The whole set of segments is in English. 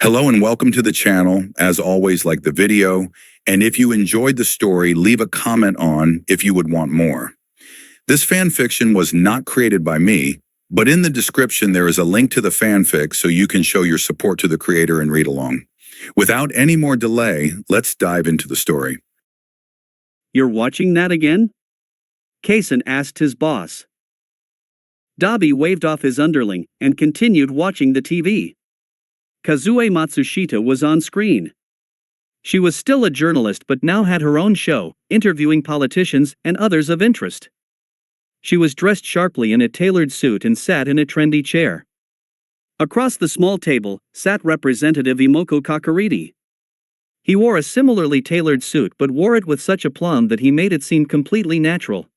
Hello and welcome to the channel. As always, like the video, and if you enjoyed the story, leave a comment on if you would want more. This fanfiction was not created by me, but in the description there is a link to the fanfic so you can show your support to the creator and read along. Without any more delay, let's dive into the story. You're watching that again? Kaisen asked his boss. Dabi waved off his underling and continued watching the TV. Kazue Matsushita was on screen. She was still a journalist but now had her own show, interviewing politicians and others of interest. She was dressed sharply in a tailored suit and sat in a trendy chair. Across the small table sat Representative Imoko Kakariti. He wore a similarly tailored suit but wore it with such aplomb that he made it seem completely natural.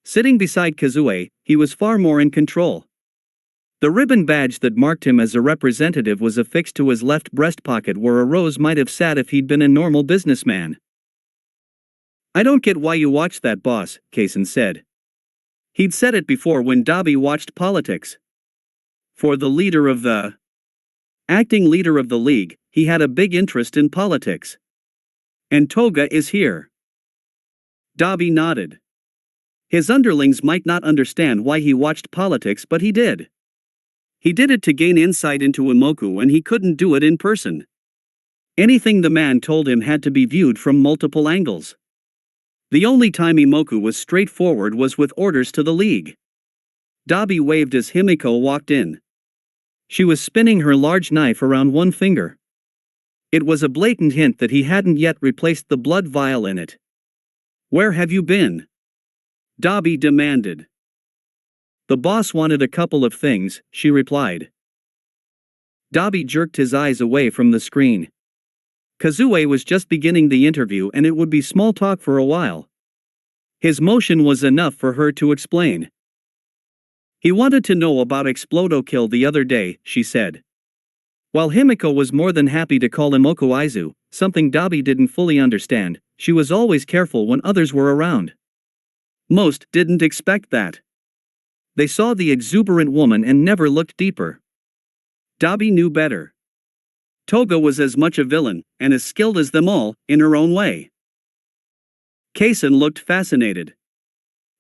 Sitting beside Kazue, he was far more in control. The ribbon badge that marked him as a representative was affixed to his left breast pocket where a rose might have sat if he'd been a normal businessman. "I don't get why you watch that, boss," Kaisen said. He'd said it before when Dabi watched politics. For the leader of the acting leader of the league, he had a big interest in politics. "And Toga is here." Dabi nodded. His underlings might not understand why he watched politics, but he did. He did it to gain insight into Imoku, and he couldn't do it in person. Anything the man told him had to be viewed from multiple angles. The only time Imoku was straightforward was with orders to the league. Dabi waved as Himiko walked in. She was spinning her large knife around one finger. It was a blatant hint that he hadn't yet replaced the blood vial in it. "Where have you been?" Dabi demanded. "The boss wanted a couple of things," she replied. Dabi jerked his eyes away from the screen. Kazue was just beginning the interview and it would be small talk for a while. His motion was enough for her to explain. "He wanted to know about Explodo Kill the other day," she said. While Himiko was more than happy to call Imoku Aizu, something Dabi didn't fully understand, she was always careful when others were around. Most didn't expect that. They saw the exuberant woman and never looked deeper. Dabi knew better. Toga was as much a villain, and as skilled as them all, in her own way. Kaisen looked fascinated.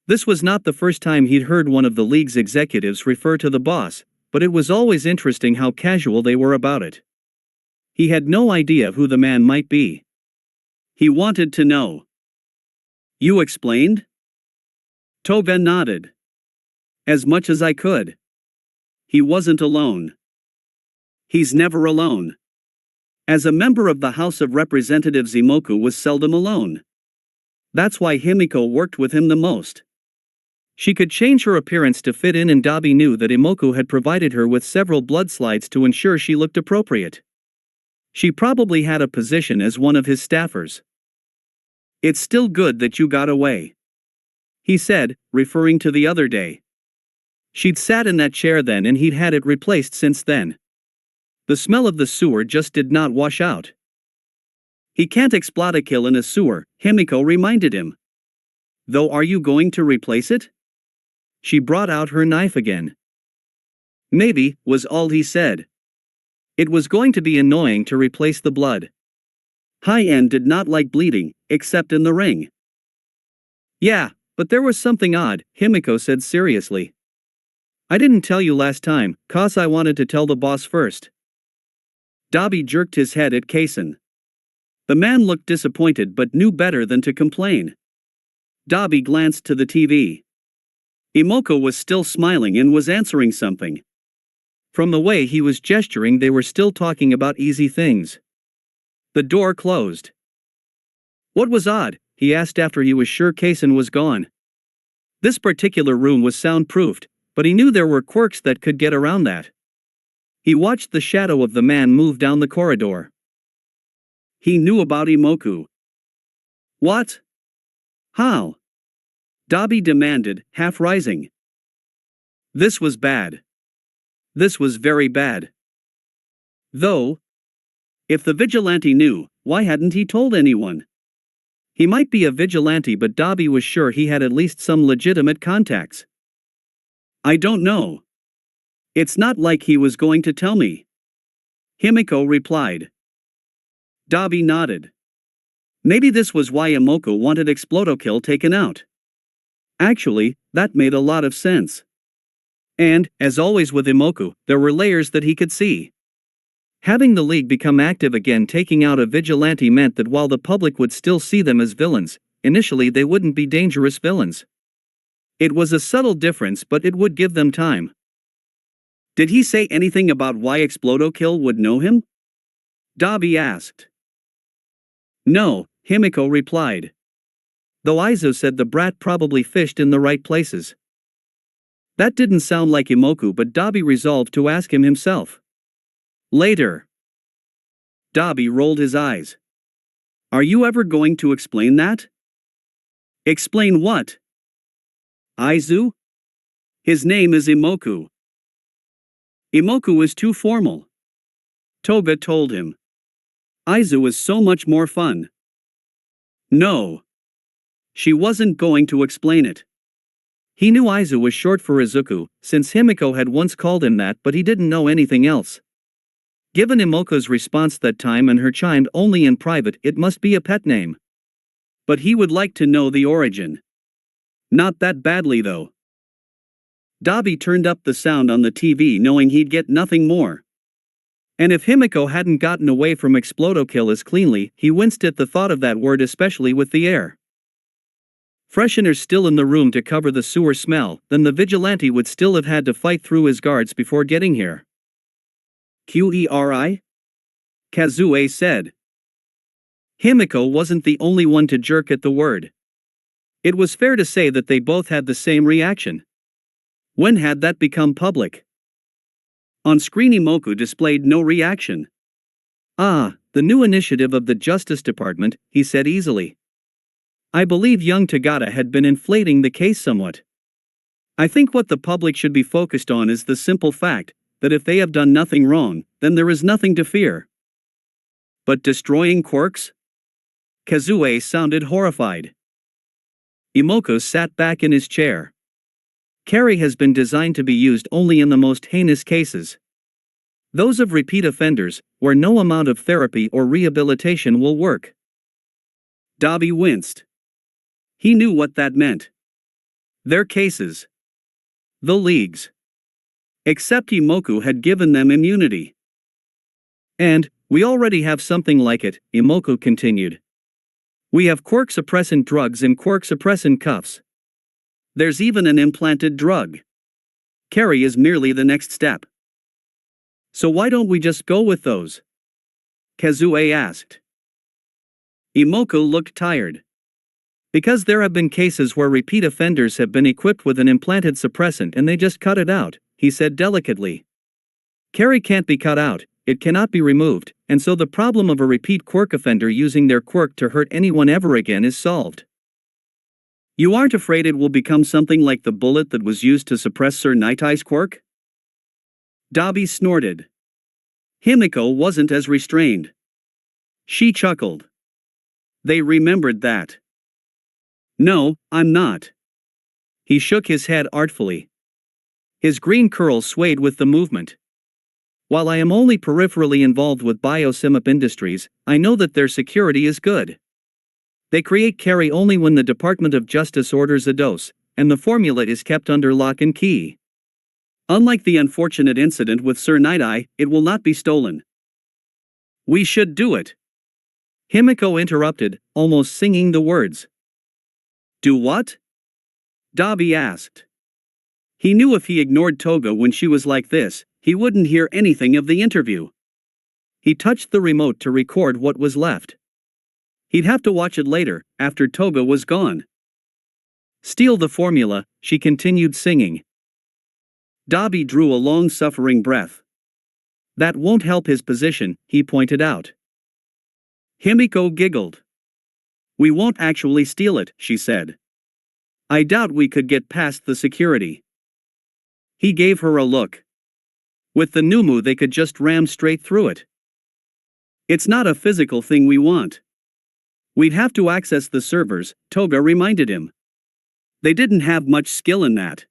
This was not the first time he'd heard one of the league's executives refer to the boss, but it was always interesting how casual they were about it. He had no idea who the man might be. He wanted to know. "You explained?" Toga nodded. "As much as I could. He wasn't alone. He's never alone. As a member of the House of Representatives, Imoku was seldom alone. That's why Himiko worked with him the most. She could change her appearance to fit in, and Dabi knew that Imoku had provided her with several blood slides to ensure she looked appropriate. She probably had a position as one of his staffers. "It's still good that you got away," he said, referring to the other day. She'd sat in that chair then and he'd had it replaced since then. The smell of the sewer just did not wash out. "He can't explode kill in a sewer," Himiko reminded him. "Though, are you going to replace it?" She brought out her knife again. "Maybe," was all he said. It was going to be annoying to replace the blood. High-end did not like bleeding, except in the ring. "Yeah, but there was something odd," Himiko said seriously. "I didn't tell you last time, 'cause I wanted to tell the boss first." Dabi jerked his head at Kaisen. The man looked disappointed but knew better than to complain. Dabi glanced to the TV. Imoko was still smiling and was answering something. From the way he was gesturing, they were still talking about easy things. The door closed. "What was odd?" he asked after he was sure Kaisen was gone. This particular room was soundproofed, but he knew there were quirks that could get around that. He watched the shadow of the man move down the corridor. He knew about Imoku. "What? How?" Dabi demanded, half rising. This was bad. This was very bad. Though, if the vigilante knew, why hadn't he told anyone? He might be a vigilante, but Dabi was sure he had at least some legitimate contacts. "I don't know. It's not like he was going to tell me." Himiko replied. Dabi nodded. Maybe this was why Imoko wanted Explodokill taken out. Actually, that made a lot of sense. And, as always with Imoku, there were layers that he could see. Having the League become active again, taking out a vigilante, meant that while the public would still see them as villains, initially they wouldn't be dangerous villains. It was a subtle difference, but it would give them time. Did he say anything about why Explodokill would know him? Dabi asked. No, Himiko replied. Though Izo said the brat probably fished in the right places. That didn't sound like Imoku, but Dabi resolved to ask him himself. Later. Dabi rolled his eyes. Are you ever going to explain that? Explain what? Izu? His name is Imoku. Imoku is too formal. Toga told him. Izu is so much more fun. No. She wasn't going to explain it. He knew Izu was short for Izuku, since Himiko had once called him that, but he didn't know anything else. Given Imoko's response that time and her chimed only in private, it must be a pet name. But he would like to know the origin. Not that badly though. Dabi turned up the sound on the TV knowing he'd get nothing more. And if Himiko hadn't gotten away from Explodokill as cleanly, he winced at the thought of that word, especially with the air fresheners still in the room to cover the sewer smell, then the vigilante would still have had to fight through his guards before getting here. Qeri? Kazue said. Himiko wasn't the only one to jerk at the word. It was fair to say that they both had the same reaction. When had that become public? On screen, Imoku displayed no reaction. Ah, the new initiative of the Justice Department, he said easily. I believe young Tagata had been inflating the case somewhat. I think what the public should be focused on is the simple fact that if they have done nothing wrong, then there is nothing to fear. But destroying quirks? Kazue sounded horrified. Imoku sat back in his chair. Carry has been designed to be used only in the most heinous cases. Those of repeat offenders, where no amount of therapy or rehabilitation will work. Dabi winced. He knew what that meant. Their cases. The League's. Except Imoku had given them immunity. And, we already have something like it, Imoku continued. We have quirk-suppressant drugs and quirk-suppressant cuffs. There's even an implanted drug. Carry is merely the next step. So why don't we just go with those? Kazue asked. Imoku looked tired. Because there have been cases where repeat offenders have been equipped with an implanted suppressant and they just cut it out, he said delicately. Carry can't be cut out, it cannot be removed, and so the problem of a repeat quirk offender using their quirk to hurt anyone ever again is solved. You aren't afraid it will become something like the bullet that was used to suppress Sir Nightie's quirk? Dabi snorted. Himiko wasn't as restrained. She chuckled. They remembered that. No, I'm not. He shook his head artfully. His green curls swayed with the movement. While I am only peripherally involved with Biosimip Industries, I know that their security is good. They create carry only when the Department of Justice orders a dose, and the formula is kept under lock and key. Unlike the unfortunate incident with Sir Nightie, it will not be stolen. We should do it. Himiko interrupted, almost singing the words. Do what? Dabi asked. He knew if he ignored Toga when she was like this, he wouldn't hear anything of the interview. He touched the remote to record what was left. He'd have to watch it later, after Toga was gone. Steal the formula, she continued singing. Dabi drew a long suffering breath. That won't help his position, he pointed out. Himiko giggled. We won't actually steal it, she said. I doubt we could get past the security. He gave her a look. With the Numu they could just ram straight through it. It's not a physical thing we want. We'd have to access the servers, Toga reminded him. They didn't have much skill in that.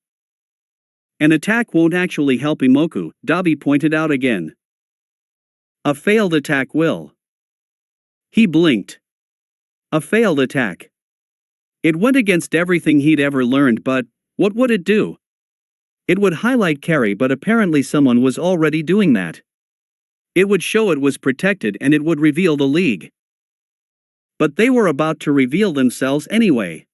An attack won't actually help Imoku, Dabi pointed out again. A failed attack will. He blinked. A failed attack. It went against everything he'd ever learned, but what would it do? It would highlight carry, but apparently someone was already doing that. It would show it was protected and it would reveal the league. But they were about to reveal themselves anyway.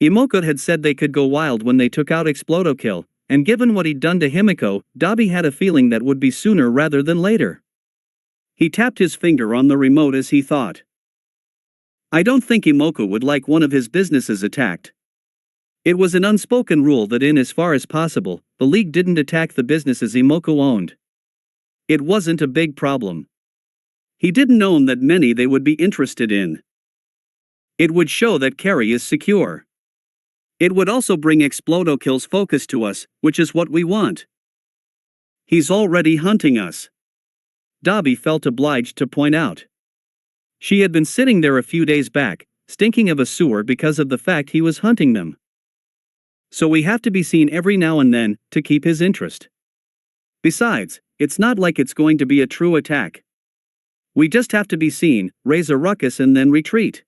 Imoko had said they could go wild when they took out Explodokill, and given what he'd done to Himiko, Dabi had a feeling that would be sooner rather than later. He tapped his finger on the remote as he thought. I don't think Imoko would like one of his businesses attacked. It was an unspoken rule that in as far as possible, the league didn't attack the businesses Imoko owned. It wasn't a big problem. He didn't own that many they would be interested in. It would show that carry is secure. It would also bring Explodokill's focus to us, which is what we want. He's already hunting us. Dabi felt obliged to point out. She had been sitting there a few days back, stinking of a sewer because of the fact he was hunting them. So we have to be seen every now and then, to keep his interest. Besides, it's not like it's going to be a true attack. We just have to be seen, raise a ruckus and then retreat.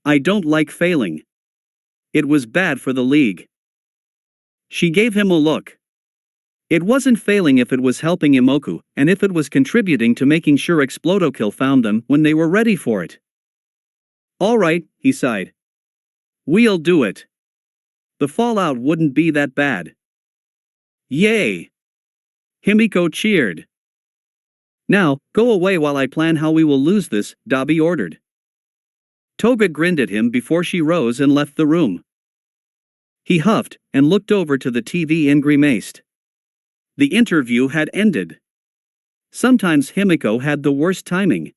I don't like failing. It was bad for the league. She gave him a look. It wasn't failing if it was helping Imoku, and if it was contributing to making sure Explodokill found them when they were ready for it. All right, he sighed. We'll do it. The fallout wouldn't be that bad. Yay! Himiko cheered. Now, go away while I plan how we will lose this, Dabi ordered. Toga grinned at him before she rose and left the room. He huffed and looked over to the TV and grimaced. The interview had ended. Sometimes Himiko had the worst timing.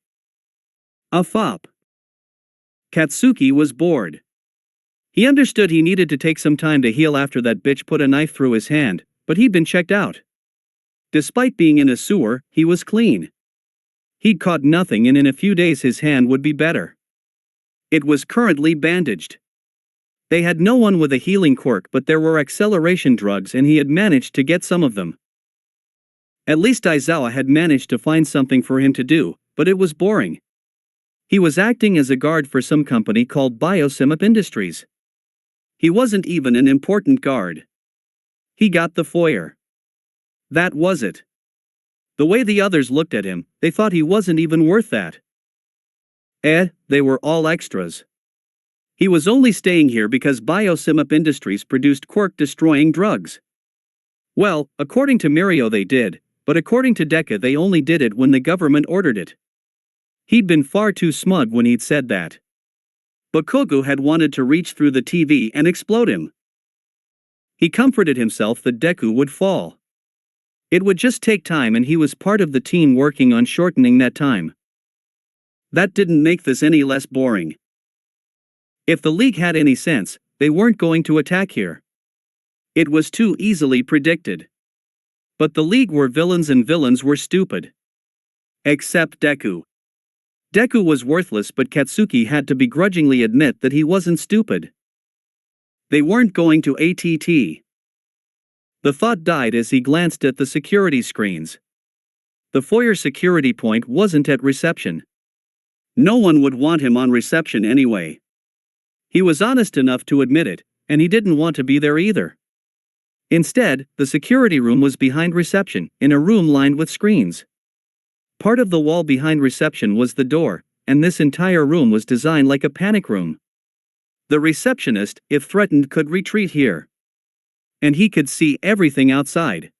A fop. Katsuki was bored. He understood he needed to take some time to heal after that bitch put a knife through his hand, but he'd been checked out. Despite being in a sewer, he was clean. He'd caught nothing and in a few days his hand would be better. It was currently bandaged. They had no one with a healing quirk, but there were acceleration drugs and he had managed to get some of them. At least Aizawa had managed to find something for him to do, but it was boring. He was acting as a guard for some company called Biosimap Industries. He wasn't even an important guard. He got the foyer. That was it. The way the others looked at him, they thought he wasn't even worth that. They were all extras. He was only staying here because Biosimap Industries produced quirk-destroying drugs. Well, according to Mirio they did, but according to Deka they only did it when the government ordered it. He'd been far too smug when he'd said that. Bakugo had wanted to reach through the TV and explode him. He comforted himself that Deku would fall. It would just take time and he was part of the team working on shortening that time. That didn't make this any less boring. If the league had any sense, they weren't going to attack here. It was too easily predicted. But the league were villains and villains were stupid. Except Deku. Deku was worthless, but Katsuki had to begrudgingly admit that he wasn't stupid. They weren't going to ATT. The thought died as he glanced at the security screens. The foyer security point wasn't at reception. No one would want him on reception anyway. He was honest enough to admit it, and he didn't want to be there either. Instead, the security room was behind reception, in a room lined with screens. Part of the wall behind reception was the door, and this entire room was designed like a panic room. The receptionist, if threatened, could retreat here. And he could see everything outside.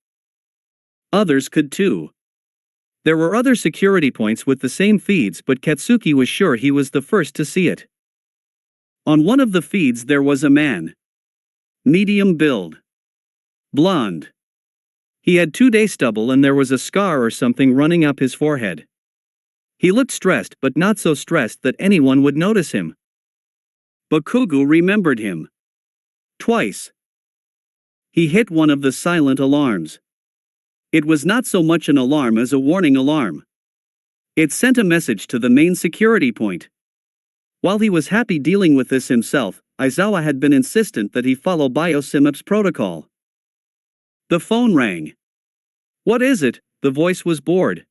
Others could too. There were other security points with the same feeds, but Katsuki was sure he was the first to see it. On one of the feeds there was a man. Medium build. Blonde. He had 2-day stubble and there was a scar or something running up his forehead. He looked stressed, but not so stressed that anyone would notice him. Bakugo remembered him. Twice. He hit one of the silent alarms. It was not so much an alarm as a warning alarm. It sent a message to the main security point. While he was happy dealing with this himself, Aizawa had been insistent that he follow Biosimap's protocol. The phone rang. What is it? The voice was bored.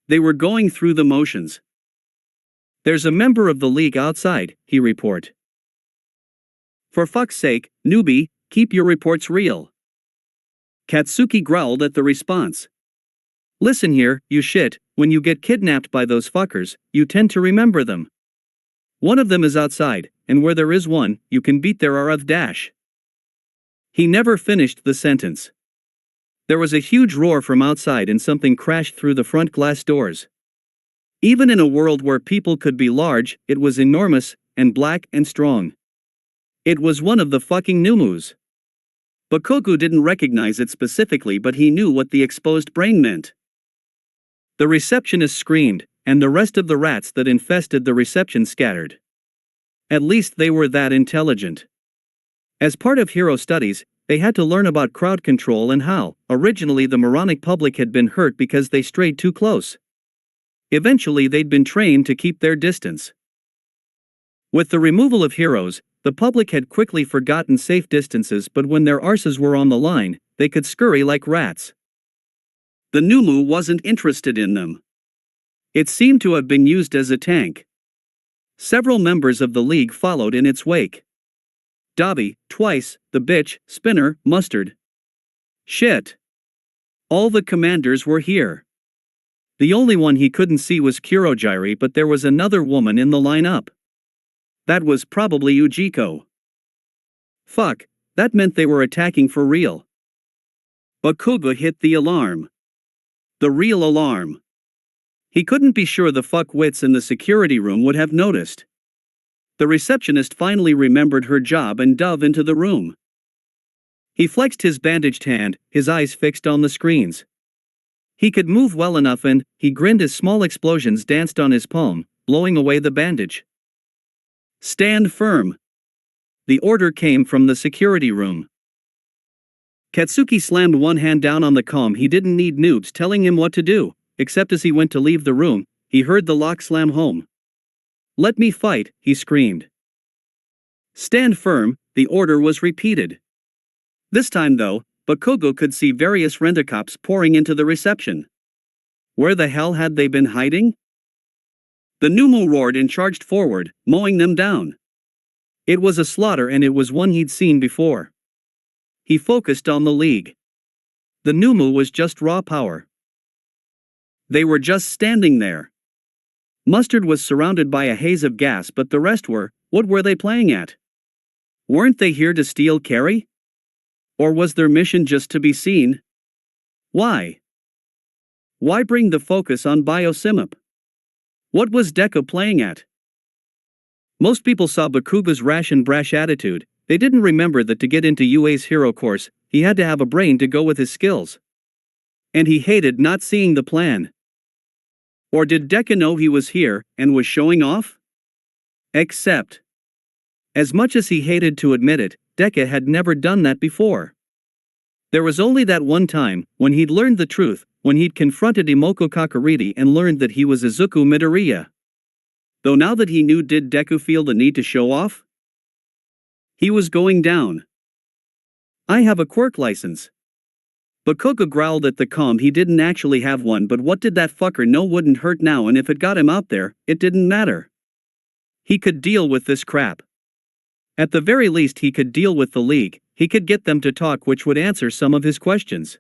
They were going through the motions. "There's a member of the league outside," he report. "For fuck's sake, newbie, keep your reports real." Katsuki growled at the response. "Listen here, you shit, when you get kidnapped by those fuckers, you tend to remember them. One of them is outside, and where there is one, you can beat their R of dash." He never finished the sentence. There was a huge roar from outside and something crashed through the front glass doors. Even in a world where people could be large, it was enormous, and black and strong. It was one of the fucking Numus. Bakugo didn't recognize it specifically, but he knew what the exposed brain meant. The receptionist screamed, and the rest of the rats that infested the reception scattered. At least they were that intelligent. As part of hero studies, they had to learn about crowd control and how, originally, the moronic public had been hurt because they strayed too close. Eventually, they'd been trained to keep their distance. With the removal of heroes, the public had quickly forgotten safe distances, but when their arses were on the line, they could scurry like rats. The Numu wasn't interested in them. It seemed to have been used as a tank. Several members of the league followed in its wake. Dabi, Twice, the Bitch, Spinner, Mustard. Shit. All the commanders were here. The only one he couldn't see was Kurojiri, but there was another woman in the lineup. That was probably Ujiko. Fuck, that meant they were attacking for real. Bakugo hit the alarm. The real alarm. He couldn't be sure the fuckwits in the security room would have noticed. The receptionist finally remembered her job and dove into the room. He flexed his bandaged hand, his eyes fixed on the screens. He could move well enough, and he grinned as small explosions danced on his palm, blowing away the bandage. "Stand firm." The order came from the security room. Katsuki slammed one hand down on the comm. He didn't need noobs telling him what to do, except as he went to leave the room, he heard the lock slam home. "Let me fight," he screamed. "Stand firm," the order was repeated. This time though, Bakugo could see various rent-a-cops pouring into the reception. Where the hell had they been hiding? The Numu roared and charged forward, mowing them down. It was a slaughter, and it was one he'd seen before. He focused on the league. The Numu was just raw power. They were just standing there. Mustard was surrounded by a haze of gas, but the rest were, what were they playing at? Weren't they here to steal Carrie? Or was their mission just to be seen? Why? Why bring the focus on Biosimap? What was Deku playing at? Most people saw Bakugo's rash and brash attitude. They didn't remember that to get into UA's hero course, he had to have a brain to go with his skills. And he hated not seeing the plan. Or did Deku know he was here, and was showing off? Except, as much as he hated to admit it, Deku had never done that before. There was only that one time, when he'd learned the truth, when he'd confronted Imoko Kakuriti and learned that he was Izuku Midoriya. Though now that he knew, did Deku feel the need to show off? He was going down. "I have a quirk license." Bakugo growled at the comm. He didn't actually have one, but what did that fucker know wouldn't hurt now, and if it got him out there, it didn't matter. He could deal with this crap. At the very least, he could deal with the league. He could get them to talk, which would answer some of his questions.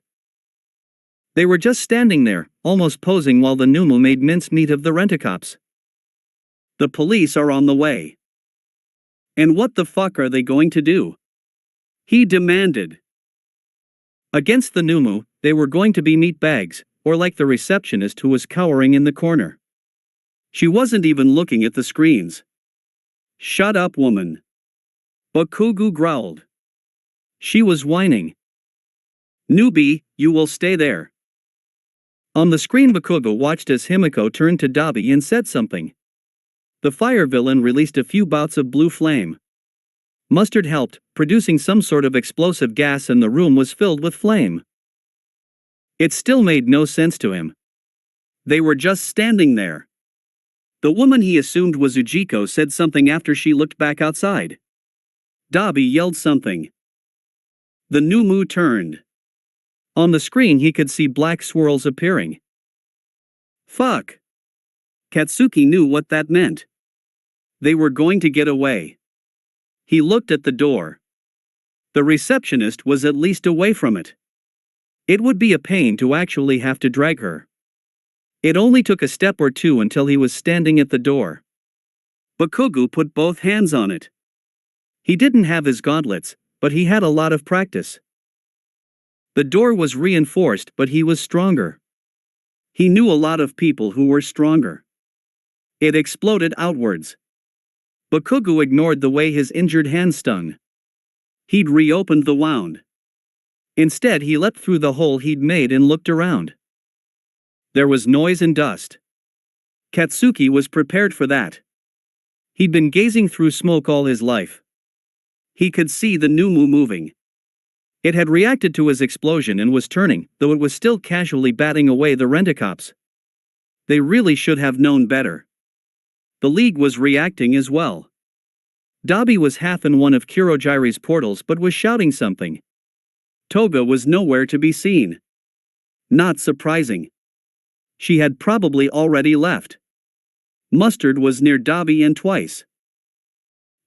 They were just standing there, almost posing, while the Numu made mincemeat of the rent-a-cops. The police are on the way. And what the fuck are they going to do? He demanded. Against the Numu, they were going to be meatbags, or like the receptionist who was cowering in the corner. She wasn't even looking at the screens. "Shut up, woman." Bakugo growled. She was whining. "Newbie, you will stay there." On the screen, Bakugo watched as Himiko turned to Dabi and said something. The fire villain released a few bouts of blue flame. Mustard helped, producing some sort of explosive gas, and the room was filled with flame. It still made no sense to him. They were just standing there. The woman he assumed was Ujiko said something after she looked back outside. Dabi yelled something. The Numu turned. On the screen he could see black swirls appearing. Fuck. Katsuki knew what that meant. They were going to get away. He looked at the door. The receptionist was at least away from it. It would be a pain to actually have to drag her. It only took a step or two until he was standing at the door. Bakugo put both hands on it. He didn't have his gauntlets, but he had a lot of practice. The door was reinforced, but he was stronger. He knew a lot of people who were stronger. It exploded outwards. Bakugo ignored the way his injured hand stung. He'd reopened the wound. Instead, he leapt through the hole he'd made and looked around. There was noise and dust. Katsuki was prepared for that. He'd been gazing through smoke all his life. He could see the Numu moving. It had reacted to his explosion and was turning, though it was still casually batting away the rent-a-cops. They really should have known better. The League was reacting as well. Dabi was half in one of Kurogiri's portals but was shouting something. Toga was nowhere to be seen. Not surprising. She had probably already left. Mustard was near Dabi and Twice.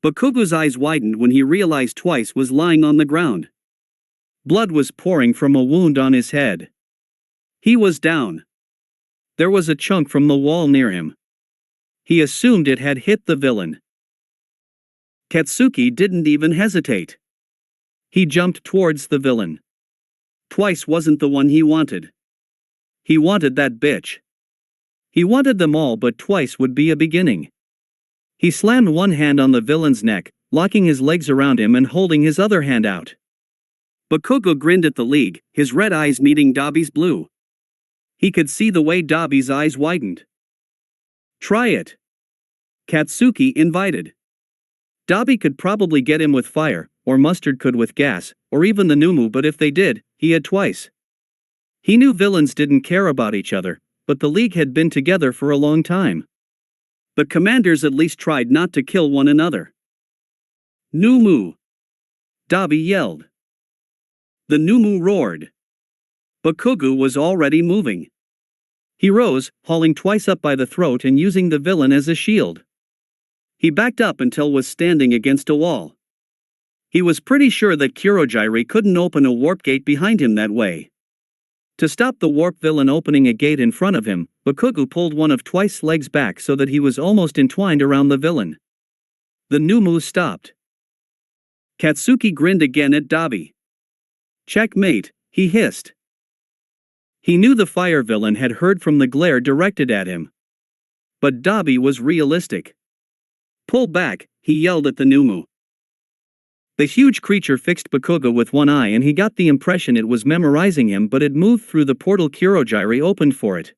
Bakugo's eyes widened when he realized Twice was lying on the ground. Blood was pouring from a wound on his head. He was down. There was a chunk from the wall near him. He assumed it had hit the villain. Katsuki didn't even hesitate. He jumped towards the villain. Twice wasn't the one he wanted. He wanted that bitch. He wanted them all, but Twice would be a beginning. He slammed one hand on the villain's neck, locking his legs around him and holding his other hand out. Bakugo grinned at the League, his red eyes meeting Dabi's blue. He could see the way Dabi's eyes widened. Try it. Katsuki invited. Dabi could probably get him with fire, or Mustard could with gas, or even the Numu, but if they did, he had Twice. He knew villains didn't care about each other, but the League had been together for a long time. The commanders at least tried not to kill one another. Numu! Dabi yelled. The Numu roared. Bakugo was already moving. He rose, hauling Twice up by the throat and using the villain as a shield. He backed up until was standing against a wall. He was pretty sure that Kurogiri couldn't open a warp gate behind him that way. To stop the warp villain opening a gate in front of him, Bakugo pulled one of Twice's legs back so that he was almost entwined around the villain. The Numu stopped. Katsuki grinned again at Dabi. Checkmate, he hissed. He knew the fire villain had heard from the glare directed at him. But Dabi was realistic. Pull back, he yelled at the Numu. The huge creature fixed Bakugo with one eye and he got the impression it was memorizing him, but it moved through the portal Kurogiri opened for it.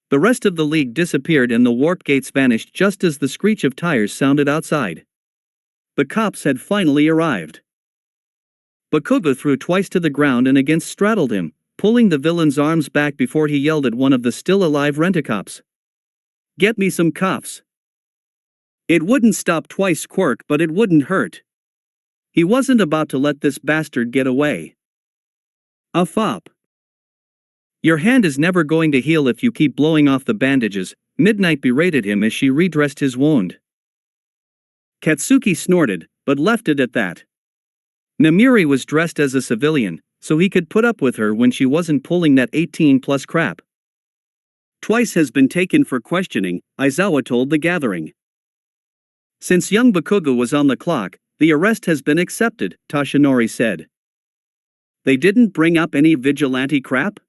The rest of the League disappeared and the warp gates vanished just as the screech of tires sounded outside. The cops had finally arrived. Bakugo threw Twice to the ground and again straddled him, pulling the villain's arms back before he yelled at one of the still-alive rent-a-cops. Get me some cuffs. It wouldn't stop Twice's quirk, but it wouldn't hurt. He wasn't about to let this bastard get away. A fop. Your hand is never going to heal if you keep blowing off the bandages, Midnight berated him as she redressed his wound. Katsuki snorted, but left it at that. Namiri was dressed as a civilian, so he could put up with her when she wasn't pulling that 18+ crap. Twice has been taken for questioning, Aizawa told the gathering. Since young Bakugo was on the clock, the arrest has been accepted, Toshinori said. They didn't bring up any vigilante crap?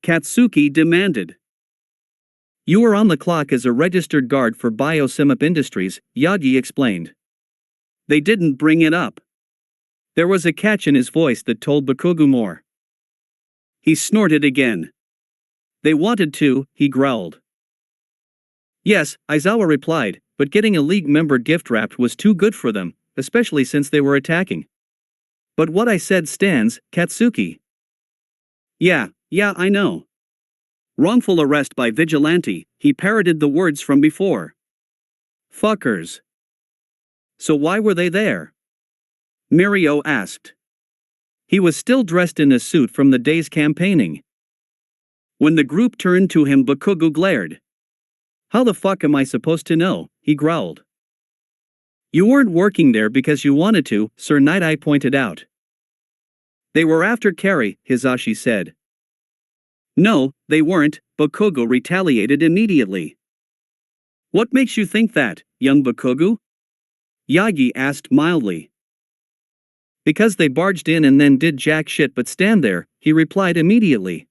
Katsuki demanded. You were on the clock as a registered guard for Biosimip Industries, Yagi explained. They didn't bring it up. There was a catch in his voice that told Bakugo more. He snorted again. They wanted to, he growled. Yes, Aizawa replied, but getting a League member gift-wrapped was too good for them, especially since they were attacking. But what I said stands, Katsuki. Yeah, I know. Wrongful arrest by vigilante, he parroted the words from before. Fuckers. So why were they there? Mirio asked. He was still dressed in a suit from the day's campaigning. When the group turned to him, Bakugo glared. How the fuck am I supposed to know? He growled. You weren't working there because you wanted to, Sir Night-Eye pointed out. They were after Carrie, Hisashi said. No, they weren't, Bakugo retaliated immediately. What makes you think that, young Bakugo? Yagi asked mildly. Because they barged in and then did jack shit but stand there, he replied immediately.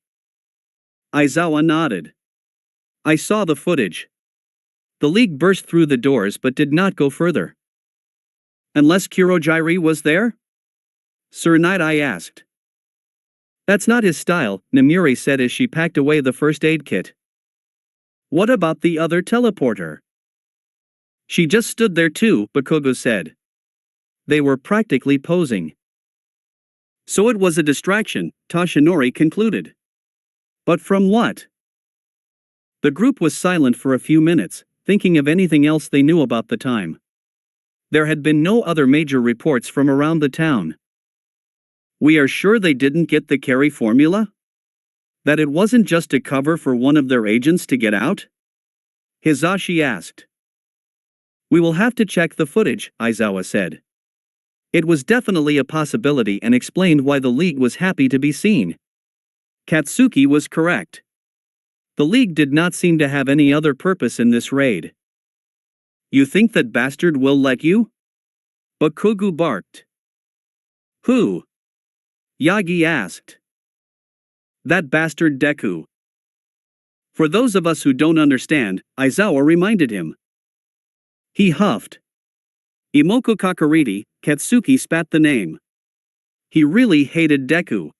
Aizawa nodded. I saw the footage. The League burst through the doors but did not go further. Unless Kurogiri was there? Sir Night-Eye asked. That's not his style, Namuri said as she packed away the first aid kit. What about the other teleporter? She just stood there too, Bakugo said. They were practically posing. So it was a distraction, Toshinori concluded. But from what? The group was silent for a few minutes, thinking of anything else they knew about the time. There had been no other major reports from around the town. We are sure they didn't get the Carry formula? That it wasn't just a cover for one of their agents to get out? Hisashi asked. We will have to check the footage, Aizawa said. It was definitely a possibility and explained why the League was happy to be seen. Katsuki was correct. The League did not seem to have any other purpose in this raid. You think that bastard will let you? Bakugo barked. Who? Yagi asked. That bastard Deku. For those of us who don't understand, Aizawa reminded him. He huffed. Imoko Kakuriti, Katsuki spat the name. He really hated Deku.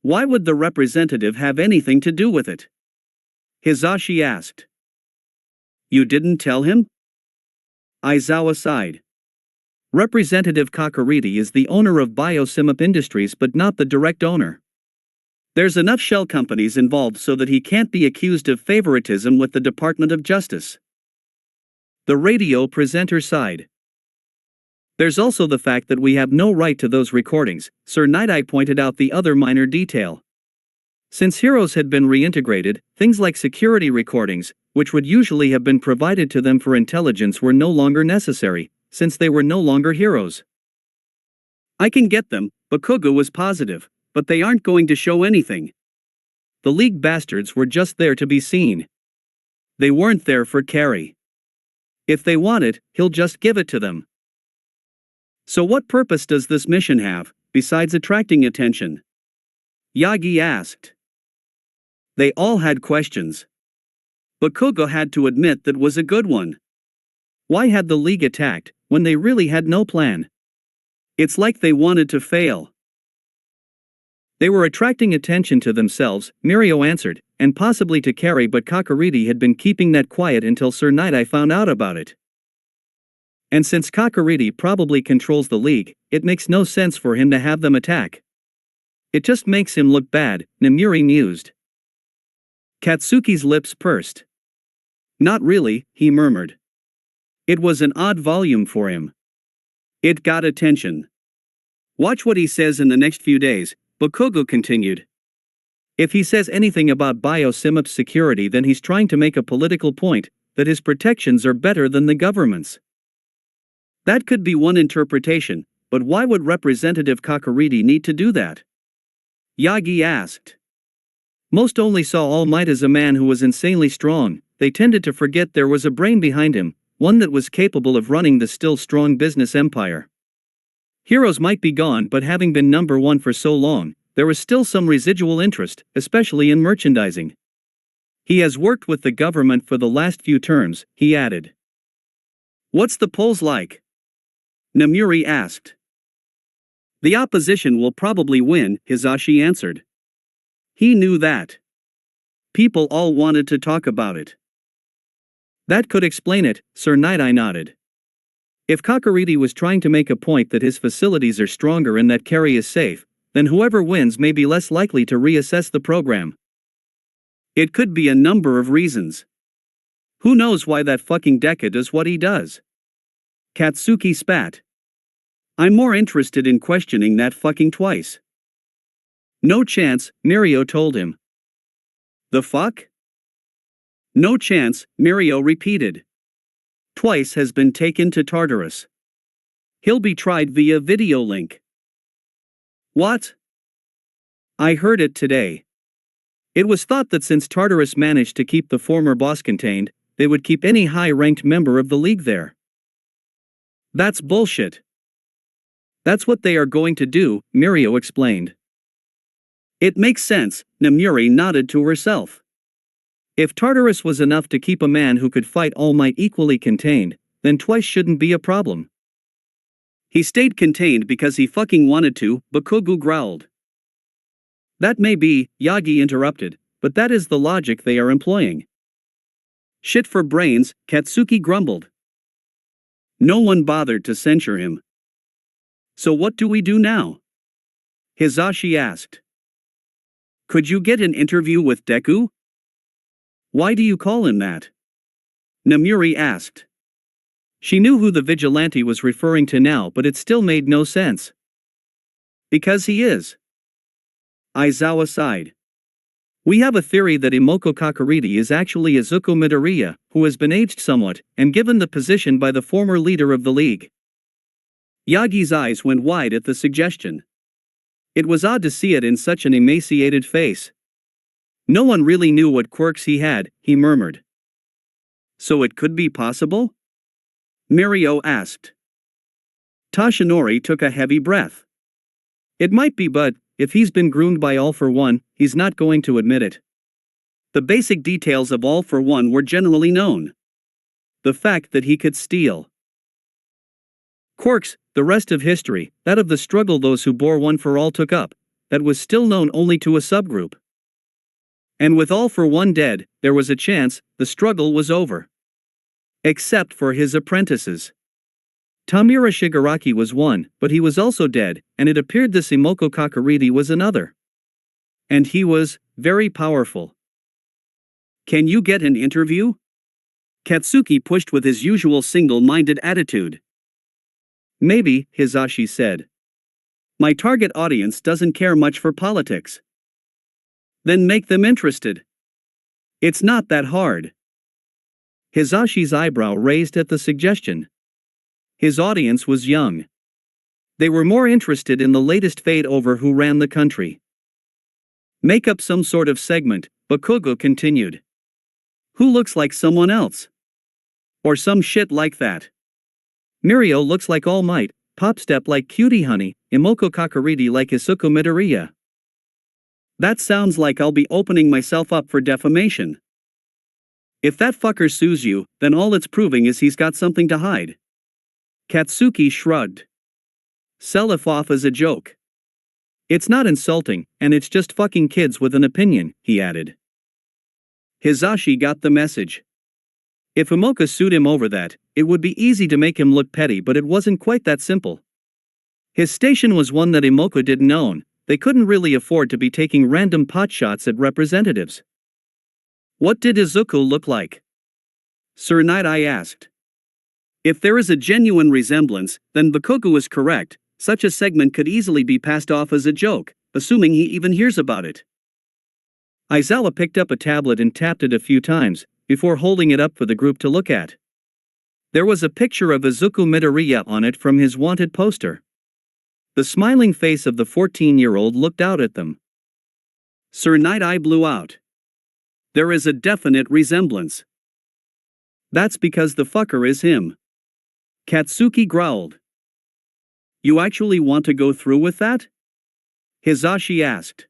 Why would the representative have anything to do with it? Hisashi asked. You didn't tell him? Aizawa sighed. Representative Kakuriti is the owner of Biosimap Industries but not the direct owner. There's enough shell companies involved so that he can't be accused of favoritism with the Department of Justice. The radio presenter sighed. There's also the fact that we have no right to those recordings, Sir Night-Eye pointed out the other minor detail. Since heroes had been reintegrated, things like security recordings, which would usually have been provided to them for intelligence, were no longer necessary, since they were no longer heroes. I can get them, Bakugo was positive, but they aren't going to show anything. The League bastards were just there to be seen. They weren't there for Carrie. If they want it, he'll just give it to them. So what purpose does this mission have, besides attracting attention? Yagi asked. They all had questions. Bakugo had to admit that was a good one. Why had the League attacked, when they really had no plan? It's like they wanted to fail. They were attracting attention to themselves, Mirio answered, and possibly to Carrie, but Kakuriti had been keeping that quiet until Sir Night-Eye found out about it. And since Kakuriti probably controls the League, it makes no sense for him to have them attack. It just makes him look bad, Namuri mused. Katsuki's lips pursed. Not really, he murmured. It was an odd volume for him. It got attention. Watch what he says in the next few days, Bakugo continued. If he says anything about Biosimap's security, then he's trying to make a political point, that his protections are better than the government's. That could be one interpretation, but why would Representative Kakuriti need to do that? Yagi asked. Most only saw All Might as a man who was insanely strong. They tended to forget there was a brain behind him, one that was capable of running the still strong business empire. Heroes might be gone, but having been number one for so long, there was still some residual interest, especially in merchandising. He has worked with the government for the last few terms, he added. What's the polls like? Namuri asked. The opposition will probably win, Hisashi answered. He knew that. People all wanted to talk about it. That could explain it, Sir Night-Eye nodded. If Kakuriti was trying to make a point that his facilities are stronger and that Carrie is safe, then whoever wins may be less likely to reassess the program. It could be a number of reasons. Who knows why that fucking Deku does what he does? Katsuki spat. I'm more interested in questioning that fucking twice. No chance, Mirio told him. The fuck? No chance, Mirio repeated. Twice has been taken to Tartarus. He'll be tried via video link. What? I heard it today. It was thought that since Tartarus managed to keep the former boss contained, they would keep any high-ranked member of the league there. That's bullshit. That's what they are going to do, Mirio explained. It makes sense, Namuri nodded to herself. If Tartarus was enough to keep a man who could fight All Might equally contained, then twice shouldn't be a problem. He stayed contained because he fucking wanted to, Bakugo growled. That may be, Yagi interrupted, but that is the logic they are employing. Shit for brains, Katsuki grumbled. No one bothered to censure him. So what do we do now? Hizashi asked. Could you get an interview with Deku? Why do you call him that? Namuri asked. She knew who the vigilante was referring to now, but it still made no sense. Because he is. Aizawa sighed. We have a theory that Imoko Kakuriti is actually Izuku Midoriya, who has been aged somewhat, and given the position by the former leader of the league. Yagi's eyes went wide at the suggestion. It was odd to see it in such an emaciated face. No one really knew what quirks he had, he murmured. So it could be possible? Mirio asked. Tashinori took a heavy breath. It might be, but if he's been groomed by All for One, he's not going to admit it. The basic details of All for One were generally known. The fact that he could steal quirks, the rest of history, that of the struggle those who bore One for All took up, that was still known only to a subgroup. And with All for One dead, there was a chance the struggle was over. Except for his apprentices. Tomura Shigaraki was one, but he was also dead, and it appeared this Imoko Kakuriti was another. And he was very powerful. Can you get an interview? Katsuki pushed with his usual single-minded attitude. Maybe, Hizashi said. My target audience doesn't care much for politics. Then make them interested. It's not that hard. Hizashi's eyebrow raised at the suggestion. His audience was young. They were more interested in the latest fade over who ran the country. Make up some sort of segment, Bakugo continued. Who looks like someone else? Or some shit like that. Mirio looks like All Might, Popstep like Cutie Honey, Imoko Kakuriti like Izuku Midoriya. That sounds like I'll be opening myself up for defamation. If that fucker sues you, then all it's proving is he's got something to hide. Katsuki shrugged. Sell it off as a joke. It's not insulting, and it's just fucking kids with an opinion, he added. Hizashi got the message. If Imoka sued him over that, it would be easy to make him look petty, but it wasn't quite that simple. His station was one that Imoka didn't own. They couldn't really afford to be taking random potshots at representatives. What did Izuku look like? Sir Night-Eye asked. If there is a genuine resemblance, then Bakugo is correct. Such a segment could easily be passed off as a joke, assuming he even hears about it. Aizawa picked up a tablet and tapped it a few times, before holding it up for the group to look at. There was a picture of Izuku Midoriya on it from his wanted poster. The smiling face of the 14-year-old looked out at them. Sir Night-Eye blew out. There is a definite resemblance. That's because the fucker is him. Katsuki growled. You actually want to go through with that? Hizashi asked.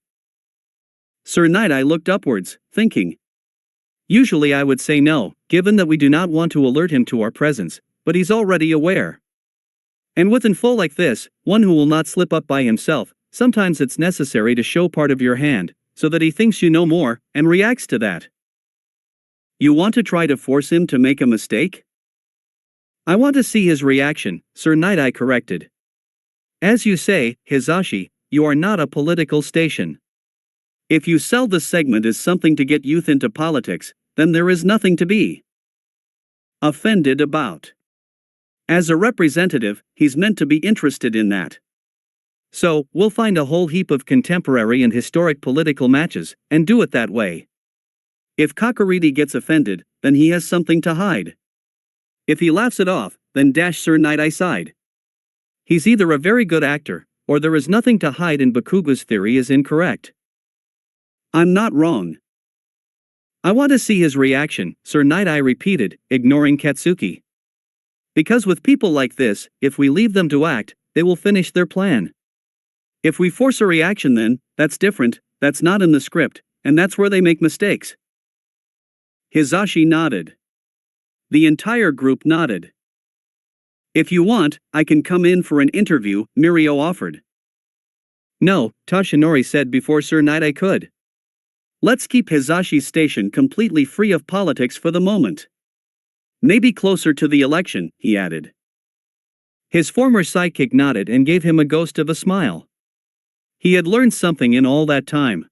Sir Night-Eye looked upwards, thinking. Usually I would say no, given that we do not want to alert him to our presence, but he's already aware. And with info like this, one who will not slip up by himself, sometimes it's necessary to show part of your hand, so that he thinks you know more, and reacts to that. You want to try to force him to make a mistake? I want to see his reaction, Sir Night-Eye corrected. As you say, Hizashi, you are not a political station. If you sell this segment as something to get youth into politics, then there is nothing to be offended about. As a representative, he's meant to be interested in that. So, we'll find a whole heap of contemporary and historic political matches, and do it that way. If Kakaridi gets offended, then he has something to hide. If he laughs it off, then dash Sir Night-Eye sighed. He's either a very good actor, or there is nothing to hide and Bakugo's theory is incorrect. I'm not wrong. I want to see his reaction, Sir Night-Eye repeated, ignoring Katsuki. Because with people like this, if we leave them to act, they will finish their plan. If we force a reaction then, that's different, that's not in the script, and that's where they make mistakes. Hizashi nodded. The entire group nodded. If you want, I can come in for an interview, Mirio offered. No, Toshinori said before Sir Night-Eye could. Let's keep Hizashi's station completely free of politics for the moment. Maybe closer to the election, he added. His former sidekick nodded and gave him a ghost of a smile. He had learned something in all that time.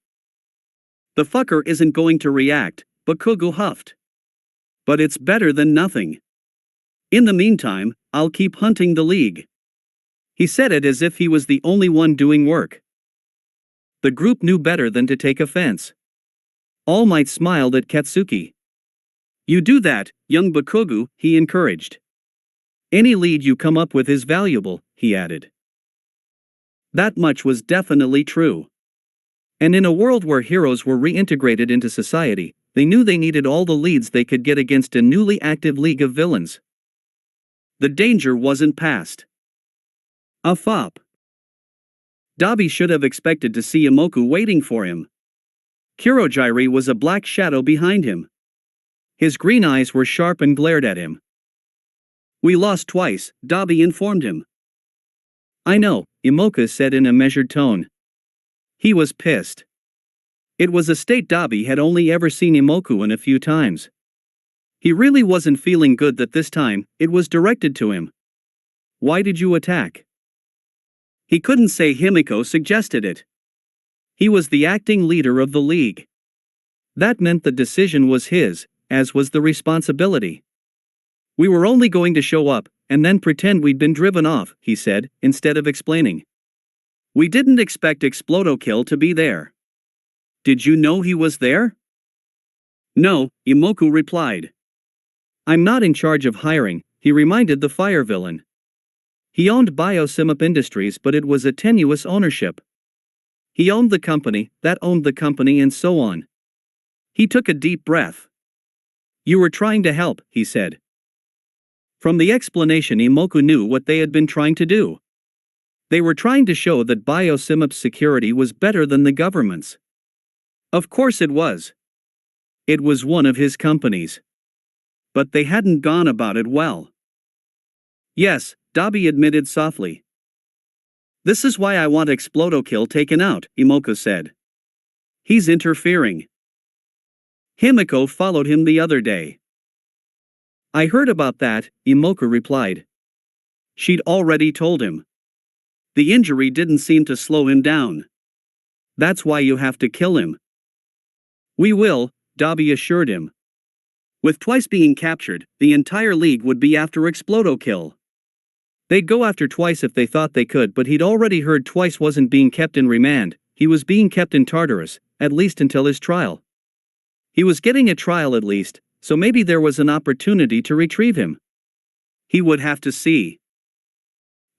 The fucker isn't going to react, Bakugo huffed. But it's better than nothing. In the meantime, I'll keep hunting the league. He said it as if he was the only one doing work. The group knew better than to take offense. All Might smiled at Katsuki. You do that, young Bakugo, he encouraged. Any lead you come up with is valuable, he added. That much was definitely true. And in a world where heroes were reintegrated into society, they knew they needed all the leads they could get against a newly active league of villains. The danger wasn't past. A fop. Dabi should have expected to see Imoku waiting for him. Kurogiri was a black shadow behind him. His green eyes were sharp and glared at him. We lost twice, Dabi informed him. I know, Imoku said in a measured tone. He was pissed. It was a state Dabi had only ever seen Imoku in a few times. He really wasn't feeling good that this time, it was directed to him. Why did you attack? He couldn't say Himiko suggested it. He was the acting leader of the league. That meant the decision was his, as was the responsibility. We were only going to show up, and then pretend we'd been driven off, he said, instead of explaining. We didn't expect Explodokill to be there. Did you know he was there? No, Imoku replied. I'm not in charge of hiring, he reminded the fire villain. He owned Biosimup Industries, but it was a tenuous ownership. He owned the company, that owned the company, and so on. He took a deep breath. You were trying to help, he said. From the explanation, Imoku knew what they had been trying to do. They were trying to show that Biosimup's security was better than the government's. Of course it was. It was one of his companies. But they hadn't gone about it well. Yes, Dabi admitted softly. This is why I want Explodokill taken out, Imoku said. He's interfering. Himiko followed him the other day. I heard about that, Imoku replied. She'd already told him. The injury didn't seem to slow him down. That's why you have to kill him. We will, Dabi assured him. With Twice being captured, the entire league would be after Explodokill. They'd go after Twice if they thought they could, but he'd already heard Twice wasn't being kept in remand, he was being kept in Tartarus, at least until his trial. He was getting a trial at least, so maybe there was an opportunity to retrieve him. He would have to see.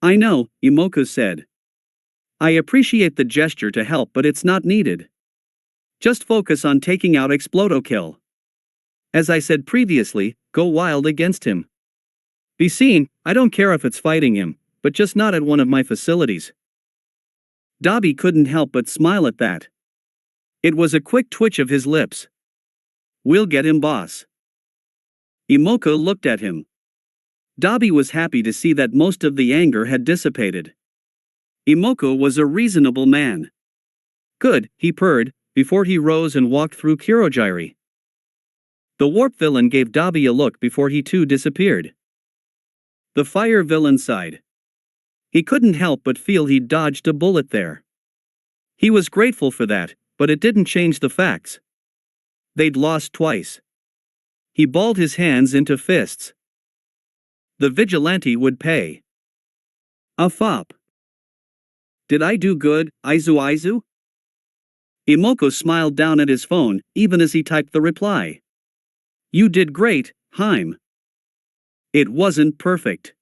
I know, Imoku said. I appreciate the gesture to help, but it's not needed. Just focus on taking out Explodokill. As I said previously, go wild against him. Be seen, I don't care if it's fighting him, but just not at one of my facilities. Dabi couldn't help but smile at that. It was a quick twitch of his lips. We'll get him, boss. Imoku looked at him. Dabi was happy to see that most of the anger had dissipated. Imoku was a reasonable man. Good, he purred, before he rose and walked through Kurogiri. The warp villain gave Dabi a look before he too disappeared. The fire villain sighed. He couldn't help but feel he'd dodged a bullet there. He was grateful for that, but it didn't change the facts. They'd lost twice. He balled his hands into fists. The vigilante would pay. A fop. Did I do good, Izu? Imoko smiled down at his phone, even as he typed the reply. You did great, Haim. It wasn't perfect.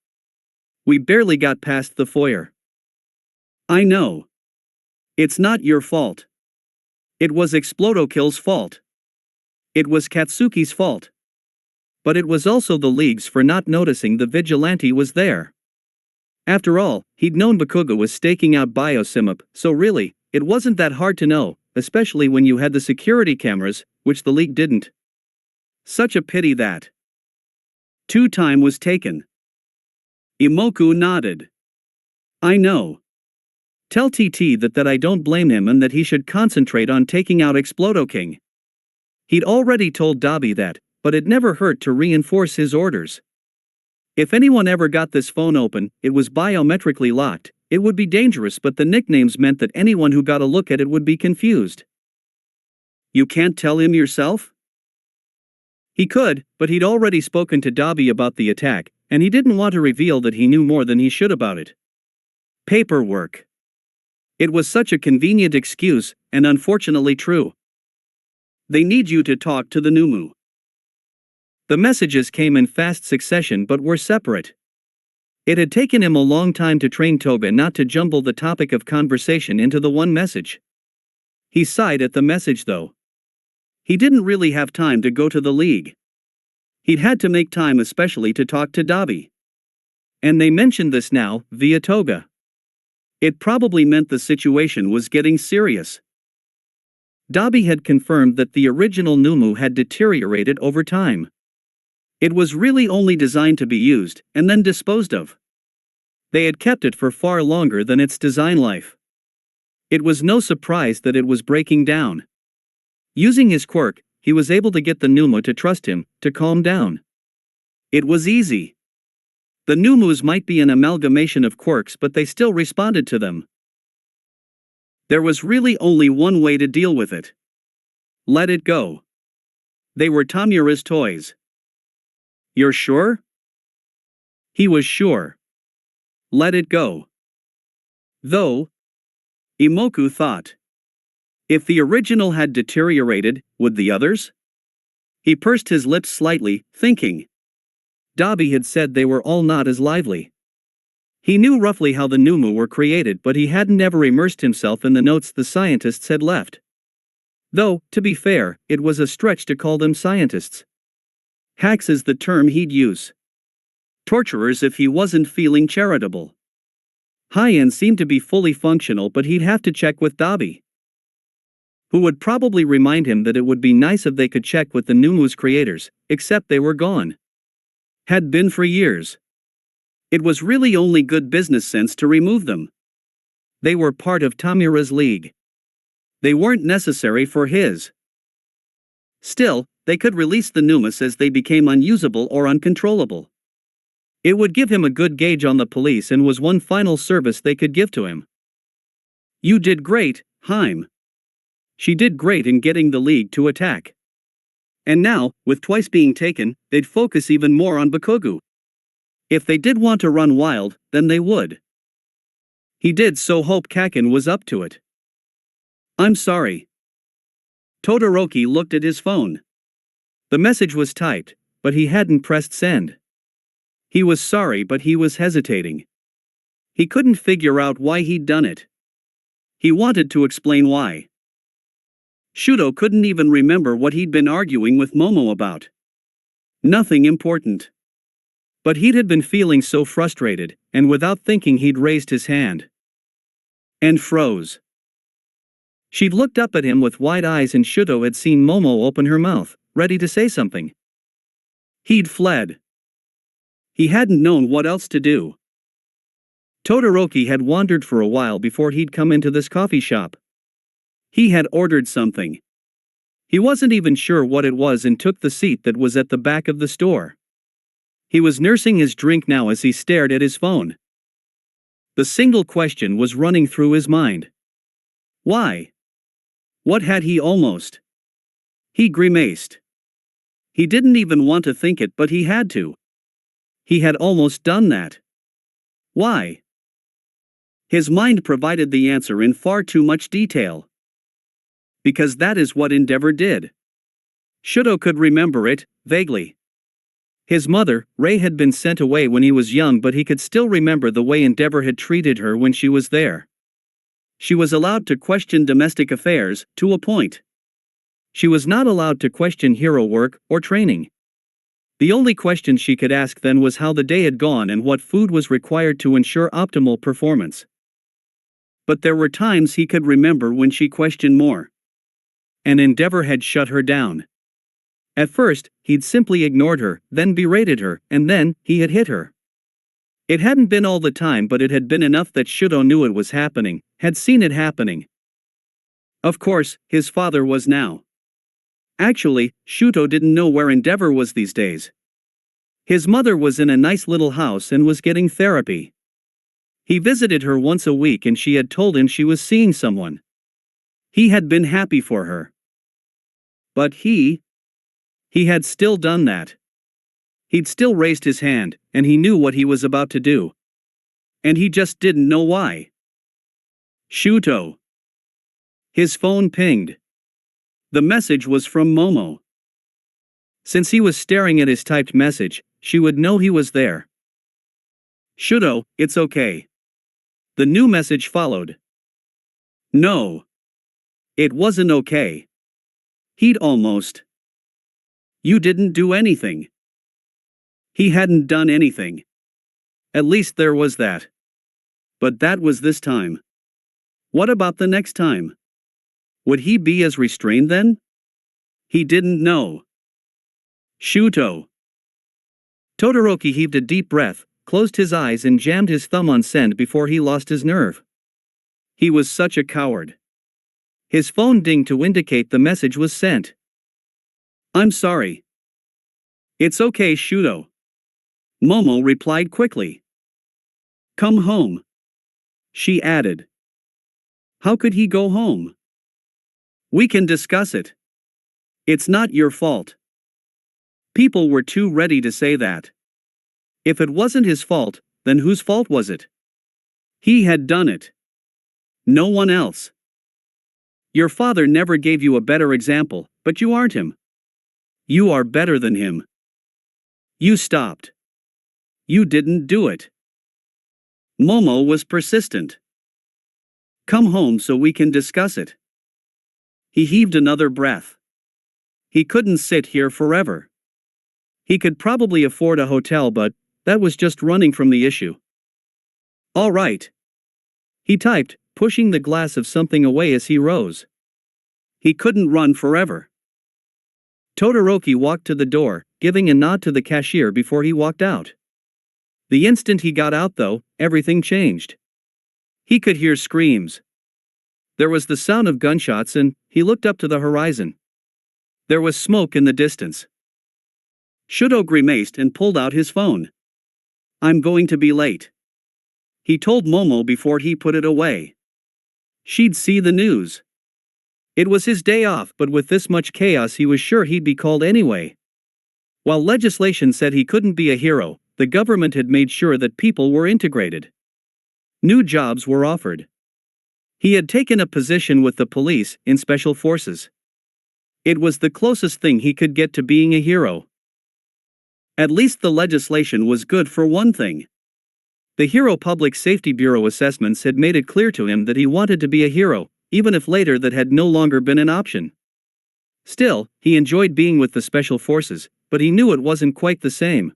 We barely got past the foyer. I know. It's not your fault. It was Explodokill's fault. It was Katsuki's fault. But it was also the League's for not noticing the vigilante was there. After all, he'd known Bakugo was staking out Biosimap, so really, it wasn't that hard to know, especially when you had the security cameras, which the League didn't. Such a pity that time was taken. Imoku nodded. I know. Tell TT that I don't blame him and that he should concentrate on taking out Explodoking. He'd already told Dabi that, but it never hurt to reinforce his orders. If anyone ever got this phone open, it was biometrically locked. It would be dangerous, but the nicknames meant that anyone who got a look at it would be confused. You can't tell him yourself? He could, but he'd already spoken to Dabi about the attack, and he didn't want to reveal that he knew more than he should about it. Paperwork. It was such a convenient excuse, and unfortunately true. They need you to talk to the Numu. The messages came in fast succession but were separate. It had taken him a long time to train Toga not to jumble the topic of conversation into the one message. He sighed at the message though. He didn't really have time to go to the League. He'd had to make time especially to talk to Dabi. And they mentioned this now, via Toga. It probably meant the situation was getting serious. Dabi had confirmed that the original Numu had deteriorated over time. It was really only designed to be used, and then disposed of. They had kept it for far longer than its design life. It was no surprise that it was breaking down. Using his quirk, he was able to get the Numu to trust him, to calm down. It was easy. The Numus might be an amalgamation of quirks, but they still responded to them. There was really only one way to deal with it. Let it go. They were Tomura's toys. You're sure? He was sure. Let it go. Though, Imoku thought. If the original had deteriorated, would the others? He pursed his lips slightly, thinking. Dabi had said they were all not as lively. He knew roughly how the Numu were created, but he hadn't ever immersed himself in the notes the scientists had left. Though, to be fair, it was a stretch to call them scientists. Hacks is the term he'd use. Torturers if he wasn't feeling charitable. High-end seemed to be fully functional, but he'd have to check with Dabi, who would probably remind him that it would be nice if they could check with the Numu's creators, except they were gone. Had been for years. It was really only good business sense to remove them. They were part of Tomura's League. They weren't necessary for his. Still, they could release the Numus as they became unusable or uncontrollable. It would give him a good gauge on the police and was one final service they could give to him. You did great, Haim. She did great in getting the League to attack. And now, with twice being taken, they'd focus even more on Bakugo. If they did want to run wild, then they would. He did so hope Kaken was up to it. I'm sorry. Todoroki looked at his phone. The message was typed, but he hadn't pressed send. He was sorry, but he was hesitating. He couldn't figure out why he'd done it. He wanted to explain why. Shudo couldn't even remember what he'd been arguing with Momo about. Nothing important. But he'd had been feeling so frustrated, and without thinking he'd raised his hand. And froze. She'd looked up at him with wide eyes, and Shudo had seen Momo open her mouth, ready to say something. He'd fled. He hadn't known what else to do. Todoroki had wandered for a while before he'd come into this coffee shop. He had ordered something. He wasn't even sure what it was and took the seat that was at the back of the store. He was nursing his drink now as he stared at his phone. The single question was running through his mind. Why? What had he almost? He grimaced. He didn't even want to think it, but he had to. He had almost done that. Why? His mind provided the answer in far too much detail. Because that is what Endeavor did. Shuto could remember it, vaguely. His mother, Rei, had been sent away when he was young, but he could still remember the way Endeavor had treated her when she was there. She was allowed to question domestic affairs, to a point. She was not allowed to question hero work or training. The only question she could ask then was how the day had gone and what food was required to ensure optimal performance. But there were times he could remember when she questioned more. And Endeavor had shut her down. At first, he'd simply ignored her, then berated her, and then, he had hit her. It hadn't been all the time, but it had been enough that Shuto knew it was happening, had seen it happening. Of course, his father was now. Actually, Shuto didn't know where Endeavor was these days. His mother was in a nice little house and was getting therapy. He visited her once a week and she had told him she was seeing someone. He had been happy for her. But he had still done that. He'd still raised his hand, and he knew what he was about to do. And he just didn't know why. Shuto. His phone pinged. The message was from Momo. Since he was staring at his typed message, she would know he was there. Shuto, it's okay. The new message followed. No. It wasn't okay. He'd almost. You didn't do anything. He hadn't done anything. At least there was that. But that was this time. What about the next time? Would he be as restrained then? He didn't know. Shuto. Todoroki heaved a deep breath, closed his eyes and jammed his thumb on send before he lost his nerve. He was such a coward. His phone dinged to indicate the message was sent. I'm sorry. It's okay, Shuto. Momo replied quickly. Come home. She added. How could he go home? We can discuss it. It's not your fault. People were too ready to say that. If it wasn't his fault, then whose fault was it? He had done it. No one else. Your father never gave you a better example, but you aren't him. You are better than him. You stopped. You didn't do it. Momo was persistent. Come home so we can discuss it. He heaved another breath. He couldn't sit here forever. He could probably afford a hotel, but that was just running from the issue. All right. He typed, pushing the glass of something away as he rose. He couldn't run forever. Todoroki walked to the door, giving a nod to the cashier before he walked out. The instant he got out, though, everything changed. He could hear screams. There was the sound of gunshots and he looked up to the horizon. There was smoke in the distance. Shuto grimaced and pulled out his phone. I'm going to be late. He told Momo before he put it away. She'd see the news. It was his day off, but with this much chaos he was sure he'd be called anyway. While legislation said he couldn't be a hero, the government had made sure that people were integrated. New jobs were offered. He had taken a position with the police in special forces. It was the closest thing he could get to being a hero. At least the legislation was good for one thing. The Hero Public Safety Bureau assessments had made it clear to him that he wanted to be a hero, even if later that had no longer been an option. Still, he enjoyed being with the special forces, but he knew it wasn't quite the same.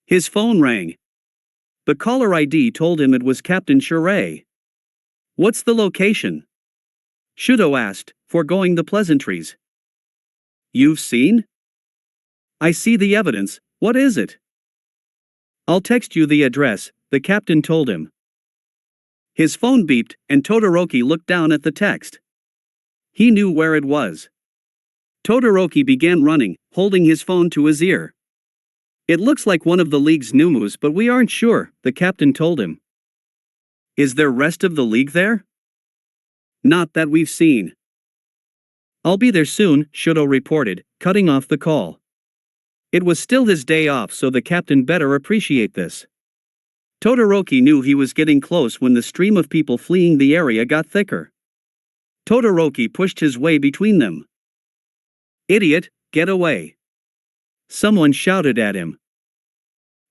His phone rang. The caller ID told him it was Captain Shurai. What's the location? Shuto asked, foregoing the pleasantries. You've seen? I see the evidence, what is it? I'll text you the address, the captain told him. His phone beeped, and Todoroki looked down at the text. He knew where it was. Todoroki began running, holding his phone to his ear. It looks like one of the league's new moves, but we aren't sure, the captain told him. Is there rest of the league there? Not that we've seen. I'll be there soon, Shuto reported, cutting off the call. It was still his day off, so the captain better appreciate this. Todoroki knew he was getting close when the stream of people fleeing the area got thicker. Todoroki pushed his way between them. "Idiot, get away!" Someone shouted at him.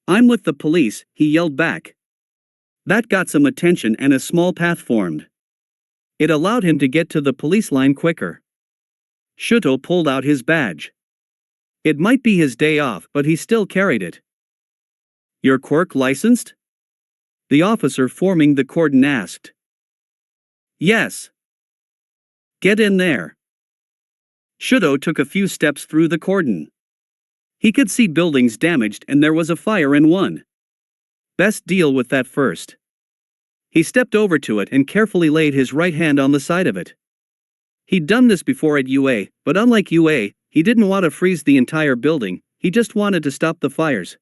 "I'm with the police," he yelled back. That got some attention and a small path formed. It allowed him to get to the police line quicker. Shuto pulled out his badge. It might be his day off, but he still carried it. "Your quirk licensed?" The officer forming the cordon asked. "Yes." "Get in there." Shuto took a few steps through the cordon. He could see buildings damaged and there was a fire in one. Best deal with that first. He stepped over to it and carefully laid his right hand on the side of it. He'd done this before at UA, but unlike UA, he didn't want to freeze the entire building, he just wanted to stop the fires.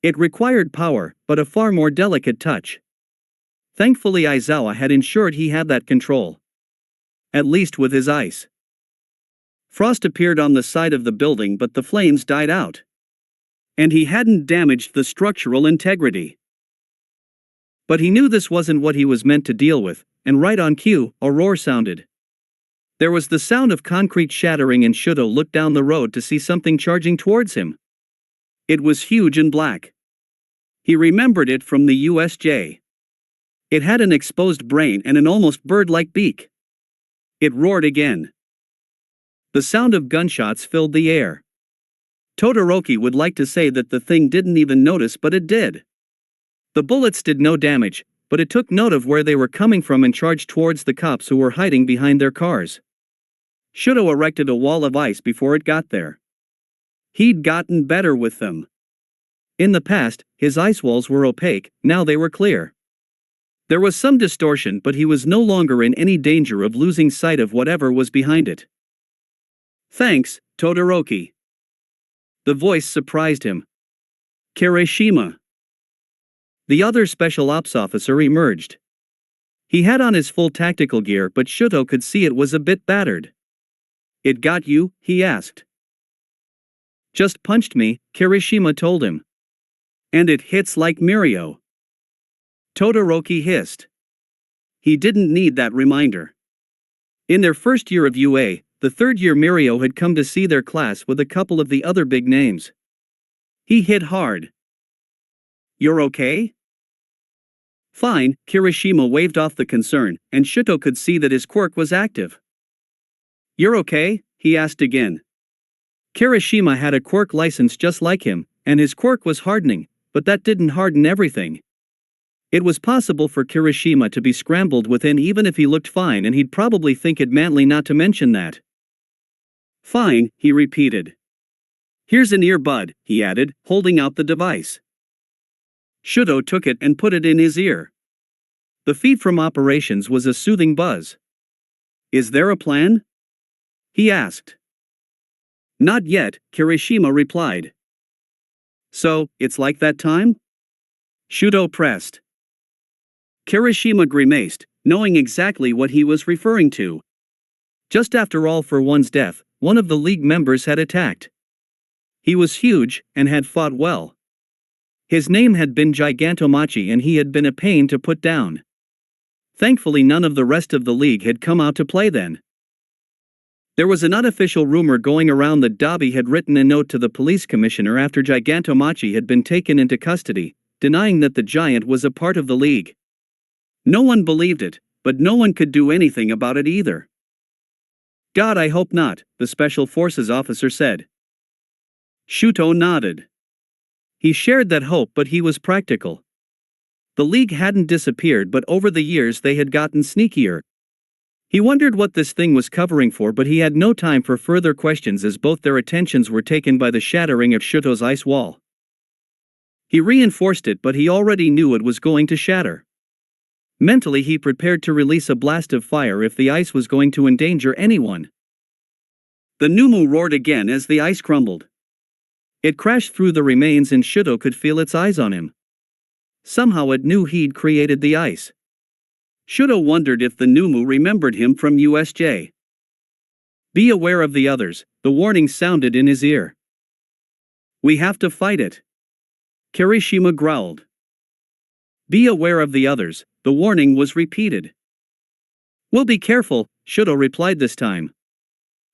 It required power, but a far more delicate touch. Thankfully Aizawa had ensured he had that control. At least with his ice. Frost appeared on the side of the building but the flames died out. And he hadn't damaged the structural integrity. But he knew this wasn't what he was meant to deal with, and right on cue, a roar sounded. There was the sound of concrete shattering and Shuto looked down the road to see something charging towards him. It was huge and black. He remembered it from the USJ. It had an exposed brain and an almost bird-like beak. It roared again. The sound of gunshots filled the air. Todoroki would like to say that the thing didn't even notice, but it did. The bullets did no damage, but it took note of where they were coming from and charged towards the cops who were hiding behind their cars. Shuto erected a wall of ice before it got there. He'd gotten better with them. In the past, his ice walls were opaque, now they were clear. There was some distortion, but he was no longer in any danger of losing sight of whatever was behind it. "Thanks, Todoroki." The voice surprised him. "Kirishima." The other special ops officer emerged. He had on his full tactical gear, but Shuto could see it was a bit battered. "It got you?" he asked. "Just punched me," Kirishima told him. "And it hits like Mirio." Todoroki hissed. He didn't need that reminder. In their first year of UA, the third year Mirio had come to see their class with a couple of the other big names. He hit hard. "You're okay?" "Fine," Kirishima waved off the concern, and Shuto could see that his quirk was active. "You're okay?" he asked again. Kirishima had a quirk license just like him, and his quirk was hardening, but that didn't harden everything. It was possible for Kirishima to be scrambled within even if he looked fine, and he'd probably think it manly not to mention that. "Fine," he repeated. "Here's an earbud," he added, holding out the device. Shuto took it and put it in his ear. The feed from operations was a soothing buzz. "Is there a plan?" he asked. "Not yet," Kirishima replied. "So, it's like that time?" Shuto pressed. Kirishima grimaced, knowing exactly what he was referring to. Just after All for One's death, one of the League members had attacked. He was huge, and had fought well. His name had been Gigantomachi and he had been a pain to put down. Thankfully none of the rest of the League had come out to play then. There was an unofficial rumor going around that Dabi had written a note to the police commissioner after Gigantomachi had been taken into custody, denying that the giant was a part of the League. No one believed it, but no one could do anything about it either. "God, I hope not," the Special Forces officer said. Shuto nodded. He shared that hope, but he was practical. The League hadn't disappeared, but over the years they had gotten sneakier. He wondered what this thing was covering for, but he had no time for further questions as both their attentions were taken by the shattering of Shuto's ice wall. He reinforced it, but he already knew it was going to shatter. Mentally he prepared to release a blast of fire if the ice was going to endanger anyone. The Numu roared again as the ice crumbled. It crashed through the remains and Shuto could feel its eyes on him. Somehow it knew he'd created the ice. Shuto wondered if the Numu remembered him from USJ. "Be aware of the others," the warning sounded in his ear. "We have to fight it," Kirishima growled. "Be aware of the others," the warning was repeated. "We'll be careful," Shuto replied this time.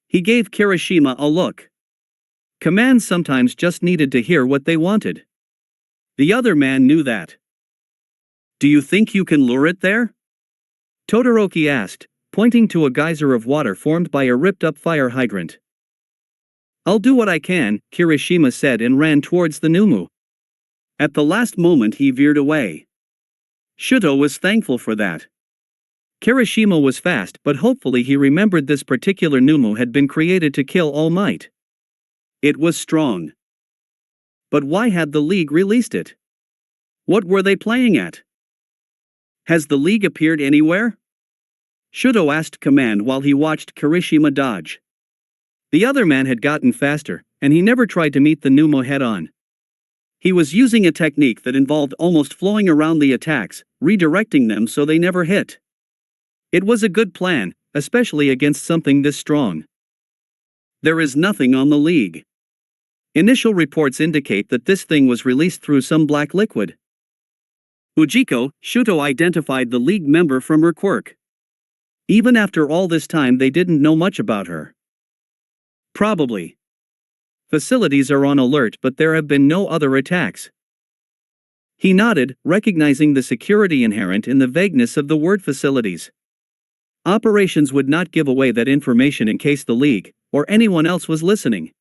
He gave Kirishima a look. Commands sometimes just needed to hear what they wanted. The other man knew that. Do you think you can lure it there? Todoroki asked, pointing to a geyser of water formed by a ripped-up fire hydrant. I'll do what I can, Kirishima said and ran towards the Numu. At the last moment he veered away. Shuto was thankful for that. Kirishima was fast, but hopefully he remembered this particular Numu had been created to kill All Might. It was strong. But why had the League released it? What were they playing at? Has the League appeared anywhere? Shuto asked Command while he watched Kirishima dodge. The other man had gotten faster, and he never tried to meet the Numu head-on. He was using a technique that involved almost flowing around the attacks, redirecting them so they never hit. It was a good plan, especially against something this strong. There is nothing on the League. Initial reports indicate that this thing was released through some black liquid. Ujiko, Shuto identified the League member from her quirk. Even after all this time they didn't know much about her. Probably. Facilities are on alert but there have been no other attacks. He nodded, recognizing the security inherent in the vagueness of the word facilities. Operations would not give away that information in case the League, or anyone else was listening.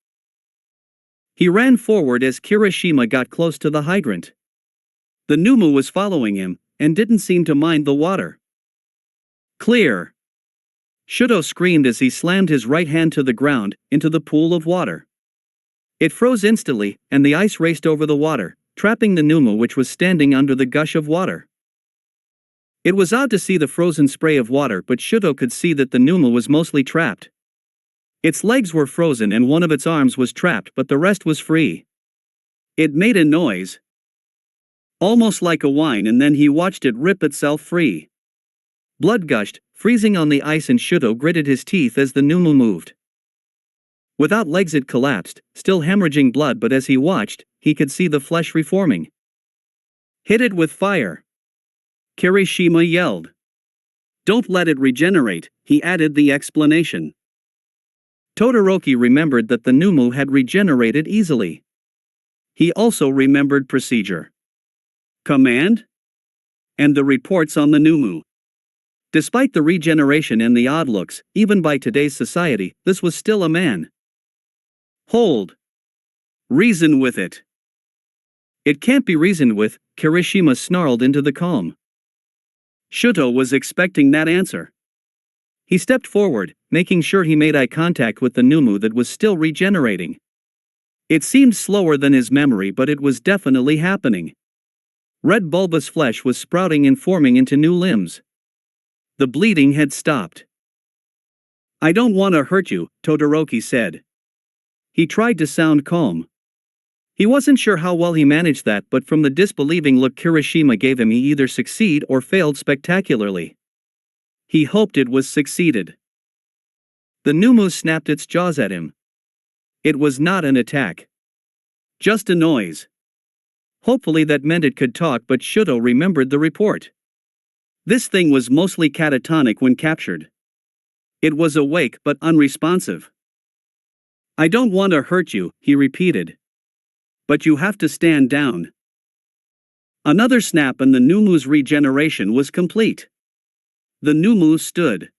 He ran forward as Kirishima got close to the hydrant. The Numu was following him, and didn't seem to mind the water. Clear! Shuto screamed as he slammed his right hand to the ground, into the pool of water. It froze instantly, and the ice raced over the water, trapping the Numu which was standing under the gush of water. It was odd to see the frozen spray of water but Shuto could see that the Numu was mostly trapped. Its legs were frozen and one of its arms was trapped but the rest was free. It made a noise. Almost like a whine, and then he watched it rip itself free. Blood gushed, freezing on the ice, and Shuto gritted his teeth as the Numu moved. Without legs it collapsed, still hemorrhaging blood, but as he watched, he could see the flesh reforming. Hit it with fire! Kirishima yelled. Don't let it regenerate, he added the explanation. Todoroki remembered that the Numu had regenerated easily. He also remembered procedure. Command? And the reports on the Numu. Despite the regeneration and the odd looks, even by today's society, this was still a man. Hold. Reason with it. It can't be reasoned with, Kirishima snarled into the calm. Shuto was expecting that answer. He stepped forward, making sure he made eye contact with the Numu that was still regenerating. It seemed slower than his memory, but it was definitely happening. Red bulbous flesh was sprouting and forming into new limbs. The bleeding had stopped. I don't want to hurt you, Todoroki said. He tried to sound calm. He wasn't sure how well he managed that, but from the disbelieving look Kirishima gave him he either succeeded or failed spectacularly. He hoped it was succeeded. The Numu snapped its jaws at him. It was not an attack. Just a noise. Hopefully that meant it could talk, but Shuto remembered the report. This thing was mostly catatonic when captured. It was awake but unresponsive. I don't want to hurt you, he repeated. But you have to stand down. Another snap and the Numu's regeneration was complete. The Numu stood.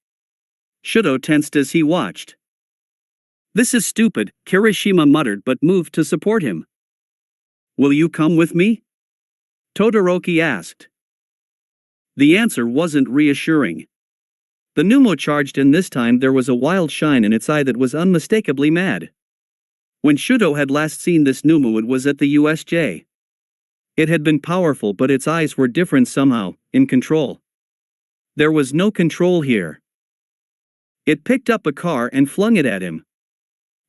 Shuto tensed as he watched. This is stupid, Kirishima muttered but moved to support him. Will you come with me? Todoroki asked. The answer wasn't reassuring. The Numu charged, and this time there was a wild shine in its eye that was unmistakably mad. When Shuto had last seen this Numu it was at the USJ. It had been powerful but its eyes were different somehow, in control. There was no control here. It picked up a car and flung it at him.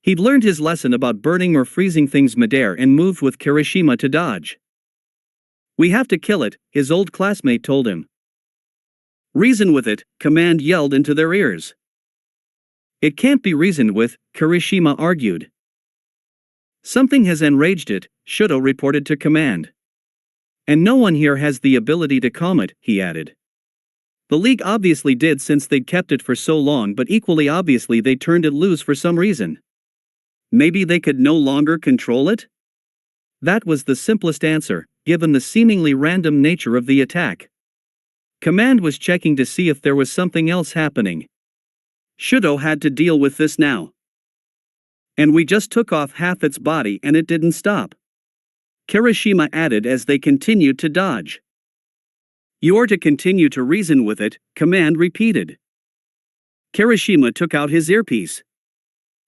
He'd learned his lesson about burning or freezing things midair and moved with Kirishima to dodge. We have to kill it, his old classmate told him. Reason with it, Command yelled into their ears. It can't be reasoned with, Kirishima argued. Something has enraged it, Shuto reported to Command. And no one here has the ability to calm it, he added. The league obviously did since they'd kept it for so long, but equally obviously they turned it loose for some reason. Maybe they could no longer control it? That was the simplest answer, given the seemingly random nature of the attack. Command was checking to see if there was something else happening. Shudo had to deal with this now. And we just took off half its body and it didn't stop. Kirishima added as they continued to dodge. You're to continue to reason with it, Command repeated. Kirishima took out his earpiece.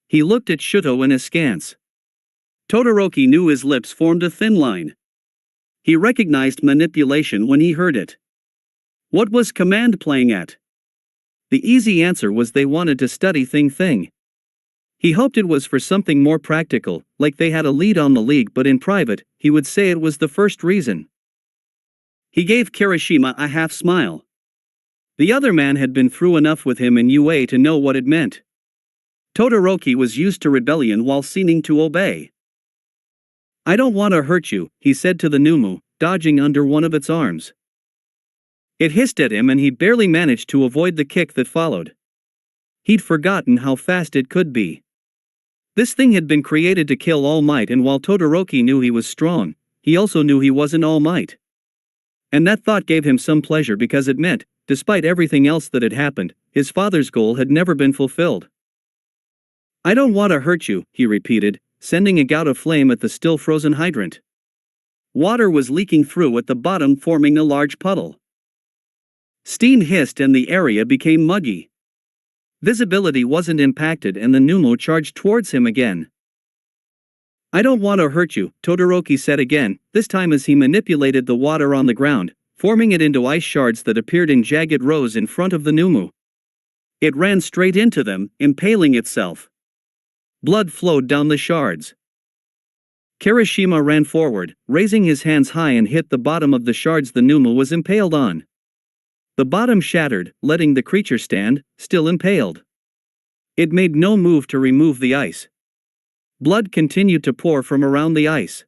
He looked at Shudo in askance. Todoroki knew his lips formed a thin line. He recognized manipulation when he heard it. What was Command playing at? The easy answer was they wanted to study Thing. He hoped it was for something more practical, like they had a lead on the league, but in private, he would say it was the first reason. He gave Kirishima a half smile. The other man had been through enough with him in UA to know what it meant. Todoroki was used to rebellion while seeming to obey. I don't want to hurt you, he said to the Numu, dodging under one of its arms. It hissed at him and he barely managed to avoid the kick that followed. He'd forgotten how fast it could be. This thing had been created to kill All Might, and while Todoroki knew he was strong, he also knew he wasn't All Might. And that thought gave him some pleasure because it meant, despite everything else that had happened, his father's goal had never been fulfilled. I don't want to hurt you, he repeated, sending a gout of flame at the still frozen hydrant. Water was leaking through at the bottom, forming a large puddle. Steam hissed and the area became muggy. Visibility wasn't impacted and the Numu charged towards him again. I don't want to hurt you, Todoroki said again, this time as he manipulated the water on the ground, forming it into ice shards that appeared in jagged rows in front of the Numu. It ran straight into them, impaling itself. Blood flowed down the shards. Kirishima ran forward, raising his hands high, and hit the bottom of the shards the Numu was impaled on. The bottom shattered, letting the creature stand, still impaled. It made no move to remove the ice. Blood continued to pour from around the ice.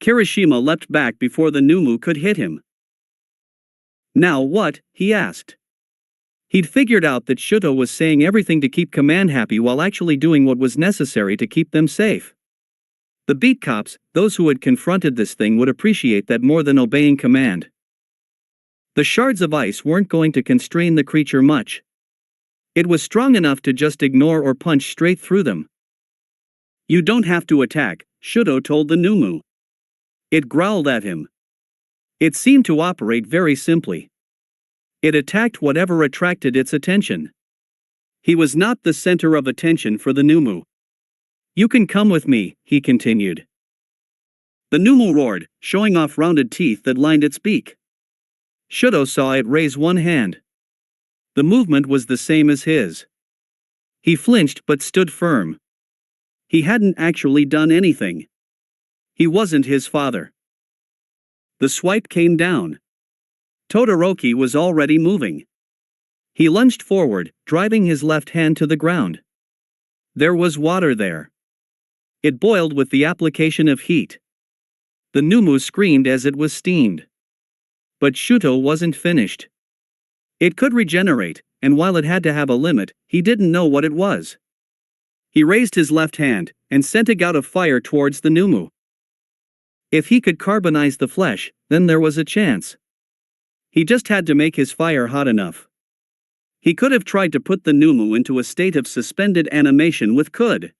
Kirishima leapt back before the Numu could hit him. Now what? He asked. He'd figured out that Shudo was saying everything to keep Command happy while actually doing what was necessary to keep them safe. The beat cops, those who had confronted this thing, would appreciate that more than obeying Command. The shards of ice weren't going to constrain the creature much. It was strong enough to just ignore or punch straight through them. You don't have to attack, Shudo told the Numu. It growled at him. It seemed to operate very simply. It attacked whatever attracted its attention. He was not the center of attention for the Numu. You can come with me, he continued. The Numu roared, showing off rounded teeth that lined its beak. Shudo saw it raise one hand. The movement was the same as his. He flinched but stood firm. He hadn't actually done anything. He wasn't his father. The swipe came down. Todoroki was already moving. He lunged forward, driving his left hand to the ground. There was water there. It boiled with the application of heat. The Numu screamed as it was steamed. But Shudo wasn't finished. It could regenerate, and while it had to have a limit, he didn't know what it was. He raised his left hand, and sent a gout of fire towards the Numu. If he could carbonize the flesh, then there was a chance. He just had to make his fire hot enough. He could have tried to put the Numu into a state of suspended animation with could.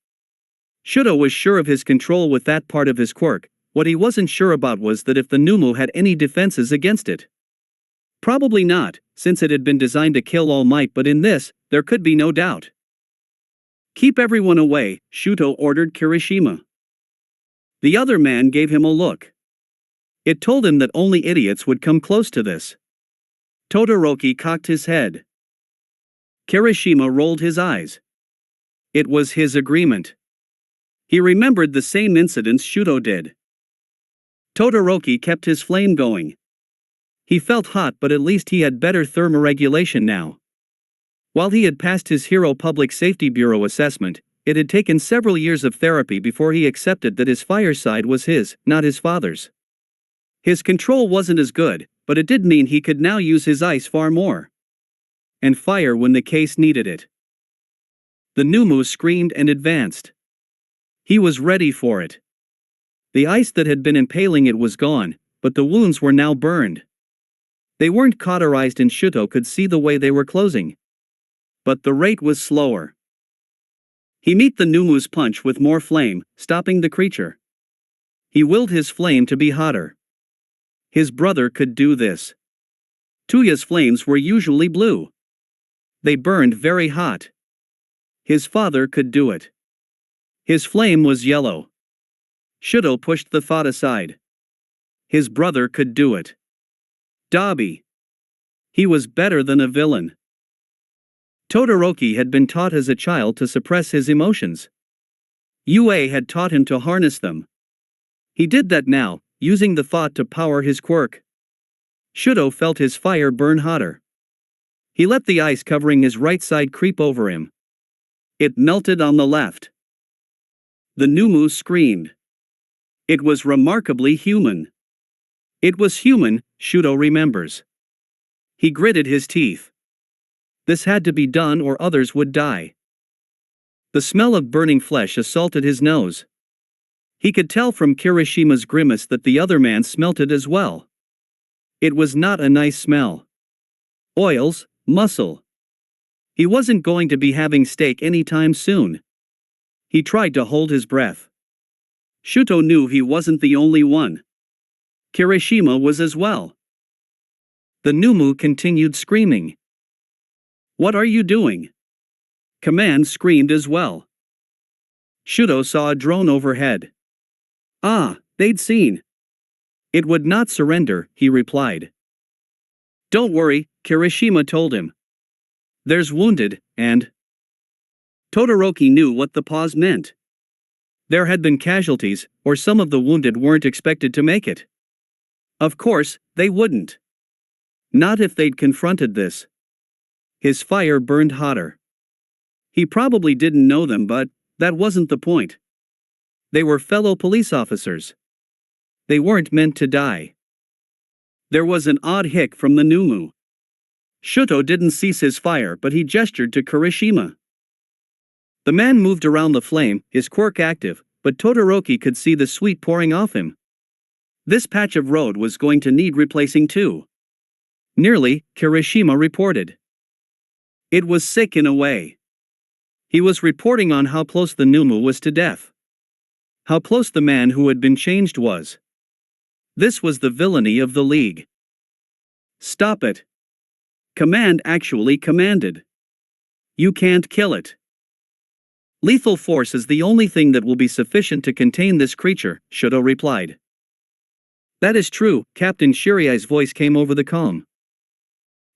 Shudo was sure of his control with that part of his quirk. What he wasn't sure about was that if the Numu had any defenses against it. Probably not, since it had been designed to kill All Might, but in this, there could be no doubt. Keep everyone away, Shudo ordered Kirishima. The other man gave him a look. It told him that only idiots would come close to this. Todoroki cocked his head. Kirishima rolled his eyes. It was his agreement. He remembered the same incidents Shudo did. Todoroki kept his flame going. He felt hot, but at least he had better thermoregulation now. While he had passed his Hero Public Safety Bureau assessment, it had taken several years of therapy before he accepted that his fireside was his, not his father's. His control wasn't as good, but it did mean he could now use his ice far more. and fire when the case needed it. The Numu screamed and advanced. He was ready for it. The ice that had been impaling it was gone, but the wounds were now burned. They weren't cauterized and Shuto could see the way they were closing. But the rate was slower. He met the Numu's punch with more flame, stopping the creature. He willed his flame to be hotter. His brother could do this. Tuya's flames were usually blue. They burned very hot. His father could do it. His flame was yellow. Shuto pushed the thought aside. His brother could do it. Dabi. He was better than a villain. Todoroki had been taught as a child to suppress his emotions. UA had taught him to harness them. He did that now, using the thought to power his quirk. Shuto felt his fire burn hotter. He let the ice covering his right side creep over him. It melted on the left. The Numu screamed. It was remarkably human. It was human, Shuto remembers. He gritted his teeth. This had to be done or others would die. The smell of burning flesh assaulted his nose. He could tell from Kirishima's grimace that the other man smelt it as well. It was not a nice smell. Oils, muscle. He wasn't going to be having steak anytime soon. He tried to hold his breath. Shuto knew he wasn't the only one. Kirishima was as well. The Numu continued screaming. What are you doing? Command screamed as well. Shuto saw a drone overhead. Ah, they'd seen. It would not surrender, he replied. Don't worry, Kirishima told him. There's wounded, and... Todoroki knew what the pause meant. There had been casualties, or some of the wounded weren't expected to make it. Of course, they wouldn't. Not if they'd confronted this. His fire burned hotter. He probably didn't know them, but that wasn't the point. They were fellow police officers. They weren't meant to die. There was an odd hic from the Numu. Shuto didn't cease his fire, but he gestured to Kirishima. The man moved around the flame, his quirk active, but Todoroki could see the sweat pouring off him. This patch of road was going to need replacing too. Nearly, Kirishima reported. It was sick in a way. He was reporting on how close the Numu was to death. How close the man who had been changed was. This was the villainy of the League. Stop it. Command actually commanded. You can't kill it. Lethal force is the only thing that will be sufficient to contain this creature, Shuto replied. That is true, Captain Shirai's voice came over the comm.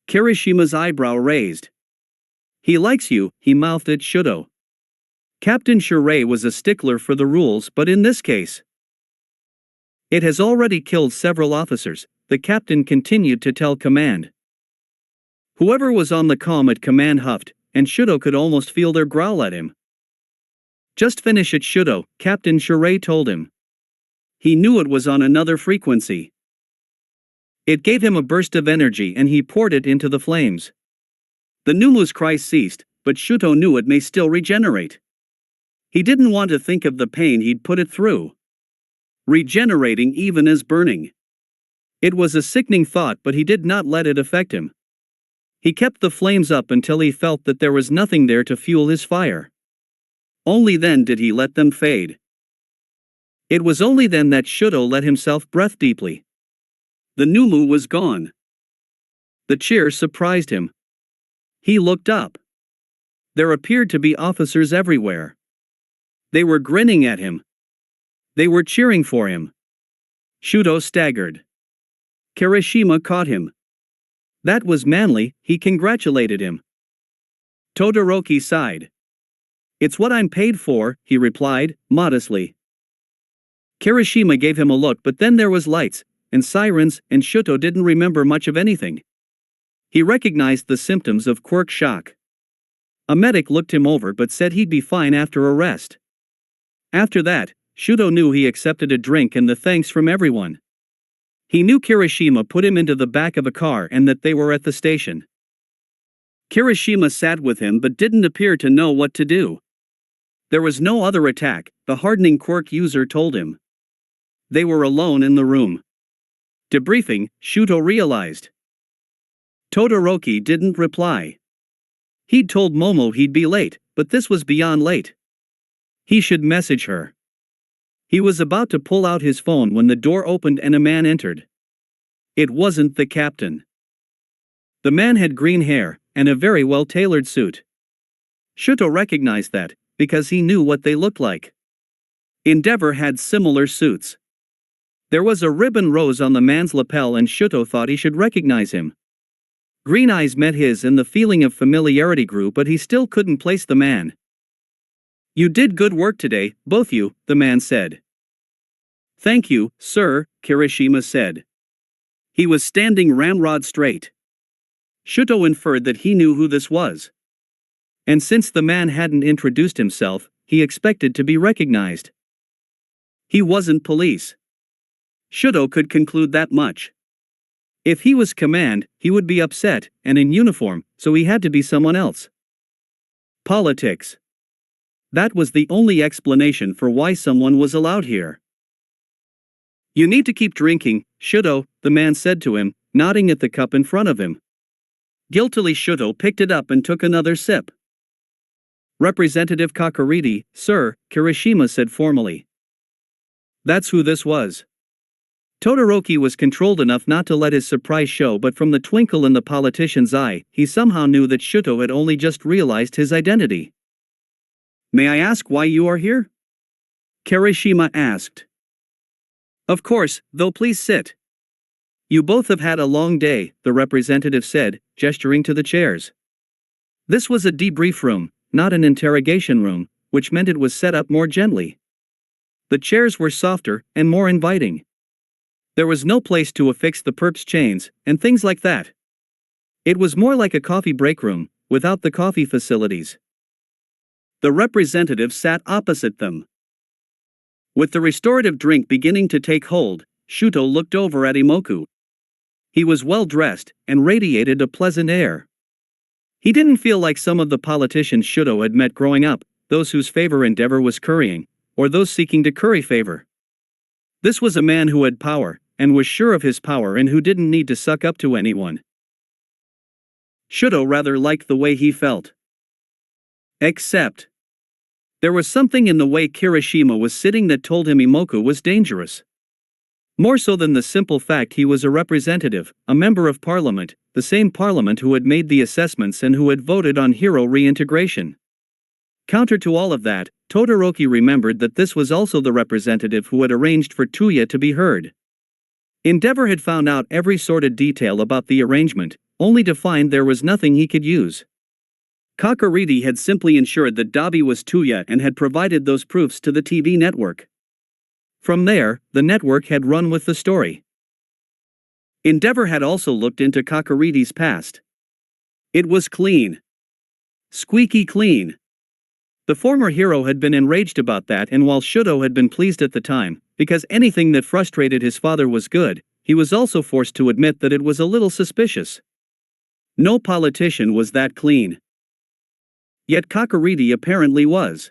Kirishima's eyebrow raised. He likes you, he mouthed at Shuto. Captain Shirai was a stickler for the rules, but in this case, it has already killed several officers, the captain continued to tell command. Whoever was on the comm at command huffed, and Shuto could almost feel their growl at him. Just finish it, Shuto, Captain Shirai told him. He knew it was on another frequency. It gave him a burst of energy and he poured it into the flames. The Numu's cry ceased, but Shuto knew it may still regenerate. He didn't want to think of the pain he'd put it through. Regenerating even as burning. It was a sickening thought, but he did not let it affect him. He kept the flames up until he felt that there was nothing there to fuel his fire. Only then did he let them fade. It was only then that Shuto let himself breath deeply. The Numu was gone. The cheer surprised him. He looked up. There appeared to be officers everywhere. They were grinning at him. They were cheering for him. Shuto staggered. Kirishima caught him. That was manly, he congratulated him. Todoroki sighed. It's what I'm paid for, he replied, modestly. Kirishima gave him a look, but then there was lights, and sirens, and Shuto didn't remember much of anything. He recognized the symptoms of quirk shock. A medic looked him over but said he'd be fine after a rest. After that, Shuto knew he accepted a drink and the thanks from everyone. He knew Kirishima put him into the back of a car and that they were at the station. Kirishima sat with him but didn't appear to know what to do. There was no other attack, the hardening quirk user told him. They were alone in the room. Debriefing, Shuto realized. Todoroki didn't reply. He'd told Momo he'd be late, but this was beyond late. He should message her. He was about to pull out his phone when the door opened and a man entered. It wasn't the captain. The man had green hair and a very well-tailored suit. Shuto recognized that, because he knew what they looked like. Endeavor had similar suits. There was a ribbon rose on the man's lapel and Shuto thought he should recognize him. Green eyes met his and the feeling of familiarity grew, but he still couldn't place the man. "You did good work today, both you," the man said. "Thank you, sir," Kirishima said. He was standing ramrod straight. Shuto inferred that he knew who this was. And since the man hadn't introduced himself, he expected to be recognized. He wasn't police. Shuto could conclude that much. If he was command, he would be upset, and in uniform, so he had to be someone else. Politics. That was the only explanation for why someone was allowed here. "You need to keep drinking, Shuto," the man said to him, nodding at the cup in front of him. Guiltily Shuto picked it up and took another sip. "Representative Kakuriti, sir," Kirishima said formally. That's who this was. Todoroki was controlled enough not to let his surprise show, but from the twinkle in the politician's eye, he somehow knew that Shuto had only just realized his identity. "May I ask why you are here?" Kirishima asked. "Of course, though, please sit." "You both have had a long day," the representative said, gesturing to the chairs. This was a debrief room, not an interrogation room, which meant it was set up more gently. The chairs were softer and more inviting. There was no place to affix the perp's chains, and things like that. It was more like a coffee break room, without the coffee facilities. The representative sat opposite them. With the restorative drink beginning to take hold, Shuto looked over at Imoku. He was well dressed, and radiated a pleasant air. He didn't feel like some of the politicians Shuto had met growing up, those whose favor Endeavor was currying, or those seeking to curry favor. This was a man who had power, and was sure of his power and who didn't need to suck up to anyone. Shuto rather liked the way he felt. Except, there was something in the way Kirishima was sitting that told him Imoku was dangerous. More so than the simple fact he was a representative, a member of parliament, the same parliament who had made the assessments and who had voted on hero reintegration. Counter to all of that, Todoroki remembered that this was also the representative who had arranged for Tuya to be heard. Endeavor had found out every sordid detail about the arrangement, only to find there was nothing he could use. Kakuriti had simply ensured that Dabi was Tuya and had provided those proofs to the TV network. From there, the network had run with the story. Endeavor had also looked into Kakuriti's past. It was clean. Squeaky clean. The former hero had been enraged about that, and while Shuto had been pleased at the time, because anything that frustrated his father was good, he was also forced to admit that it was a little suspicious. No politician was that clean. Yet Kakuriti apparently was.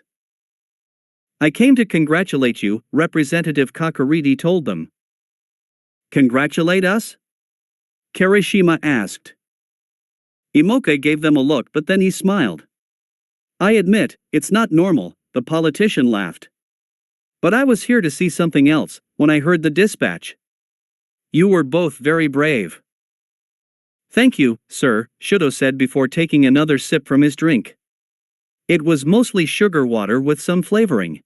"I came to congratulate you," Representative Kakuriti told them. "Congratulate us?" Kirishima asked. Imoka gave them a look, but then he smiled. "I admit, it's not normal," the politician laughed. "But I was here to see something else, when I heard the dispatch. You were both very brave." "Thank you, sir," Shuto said before taking another sip from his drink. It was mostly sugar water with some flavoring.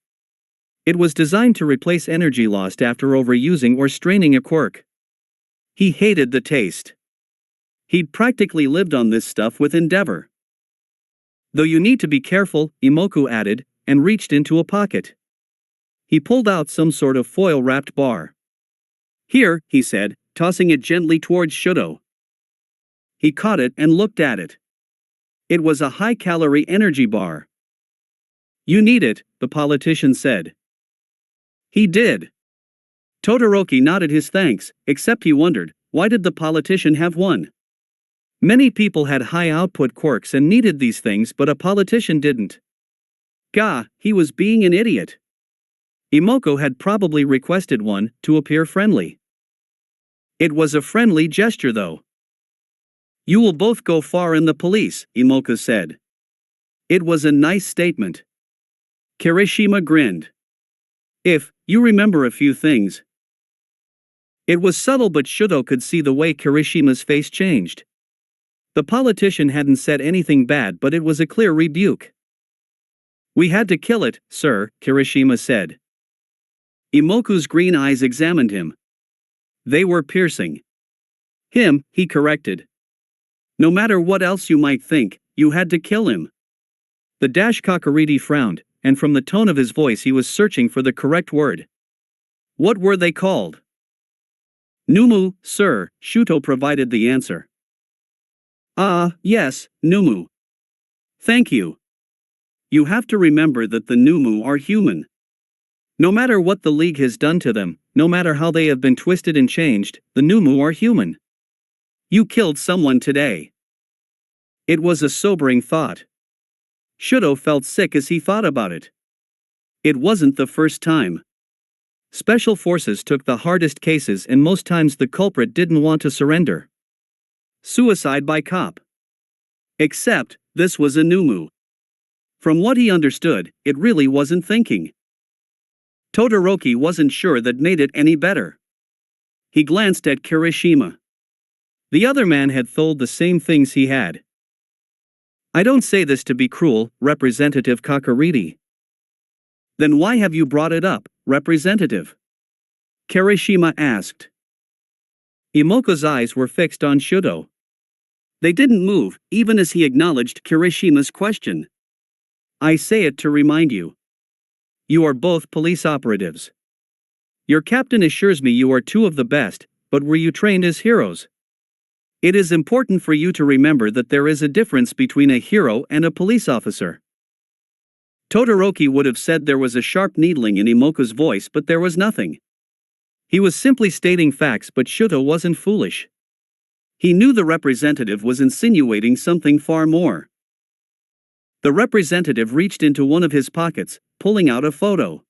It was designed to replace energy lost after overusing or straining a quirk. He hated the taste. He'd practically lived on this stuff with Endeavor. "Though you need to be careful," Imoku added, and reached into a pocket. He pulled out some sort of foil-wrapped bar. "Here," he said, tossing it gently towards Shuto. He caught it and looked at it. It was a high-calorie energy bar. "You need it," the politician said. He did. Todoroki nodded his thanks, except he wondered, why did the politician have one? Many people had high-output quirks and needed these things, but a politician didn't. Gah, he was being an idiot. Imoko had probably requested one, to appear friendly. It was a friendly gesture though. "You will both go far in the police," Imoko said. It was a nice statement. Kirishima grinned. "If you remember a few things." It was subtle, but Shuto could see the way Kirishima's face changed. The politician hadn't said anything bad, but it was a clear rebuke. "We had to kill it, sir," Kirishima said. Imoku's green eyes examined him. They were piercing. "Him," he corrected. "No matter what else you might think, you had to kill him." The Kakuriti frowned, and from the tone of his voice he was searching for the correct word. "What were they called?" "Numu, sir," Shuto provided the answer. "Ah, yes, Numu. Thank you. You have to remember that the Numu are human. No matter what the League has done to them, no matter how they have been twisted and changed, the Numu are human. You killed someone today." It was a sobering thought. Shuto felt sick as he thought about it. It wasn't the first time. Special forces took the hardest cases, and most times the culprit didn't want to surrender. Suicide by cop. Except, this was a Numu. From what he understood, it really wasn't thinking. Todoroki wasn't sure that made it any better. He glanced at Kirishima. The other man had told the same things he had. "I don't say this to be cruel, Representative Kakuriti." "Then why have you brought it up, Representative?" Kirishima asked. Imoko's eyes were fixed on Shuto. They didn't move, even as he acknowledged Kirishima's question. "I say it to remind you. You are both police operatives. Your captain assures me you are two of the best, but were you trained as heroes? It is important for you to remember that there is a difference between a hero and a police officer." Todoroki would have said there was a sharp needling in Imoko's voice, but there was nothing. He was simply stating facts, but Shuto wasn't foolish. He knew the representative was insinuating something far more. The representative reached into one of his pockets, pulling out a photo.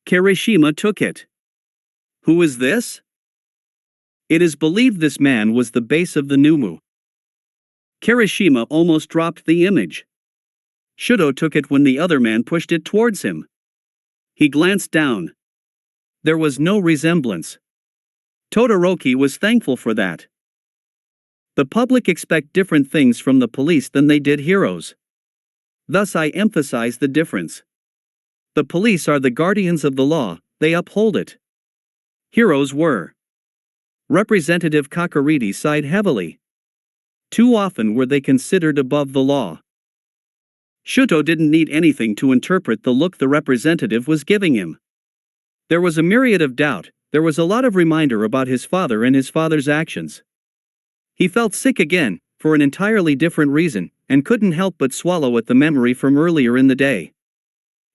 Kirishima took it. "Who is this?" "It is believed this man was the base of the Numu." Kirishima almost dropped the image. Shuto took it when the other man pushed it towards him. He glanced down. There was no resemblance. Todoroki was thankful for that. The public expect different things from the police than they did heroes. Thus I emphasize the difference. The police are the guardians of the law, they uphold it. Heroes were. Representative Kakuriti sighed heavily. Too often were they considered above the law. Shuto didn't need anything to interpret the look the representative was giving him. There was a myriad of doubt, there was a lot of reminder about his father and his father's actions. He felt sick again, for an entirely different reason, and couldn't help but swallow at the memory from earlier in the day.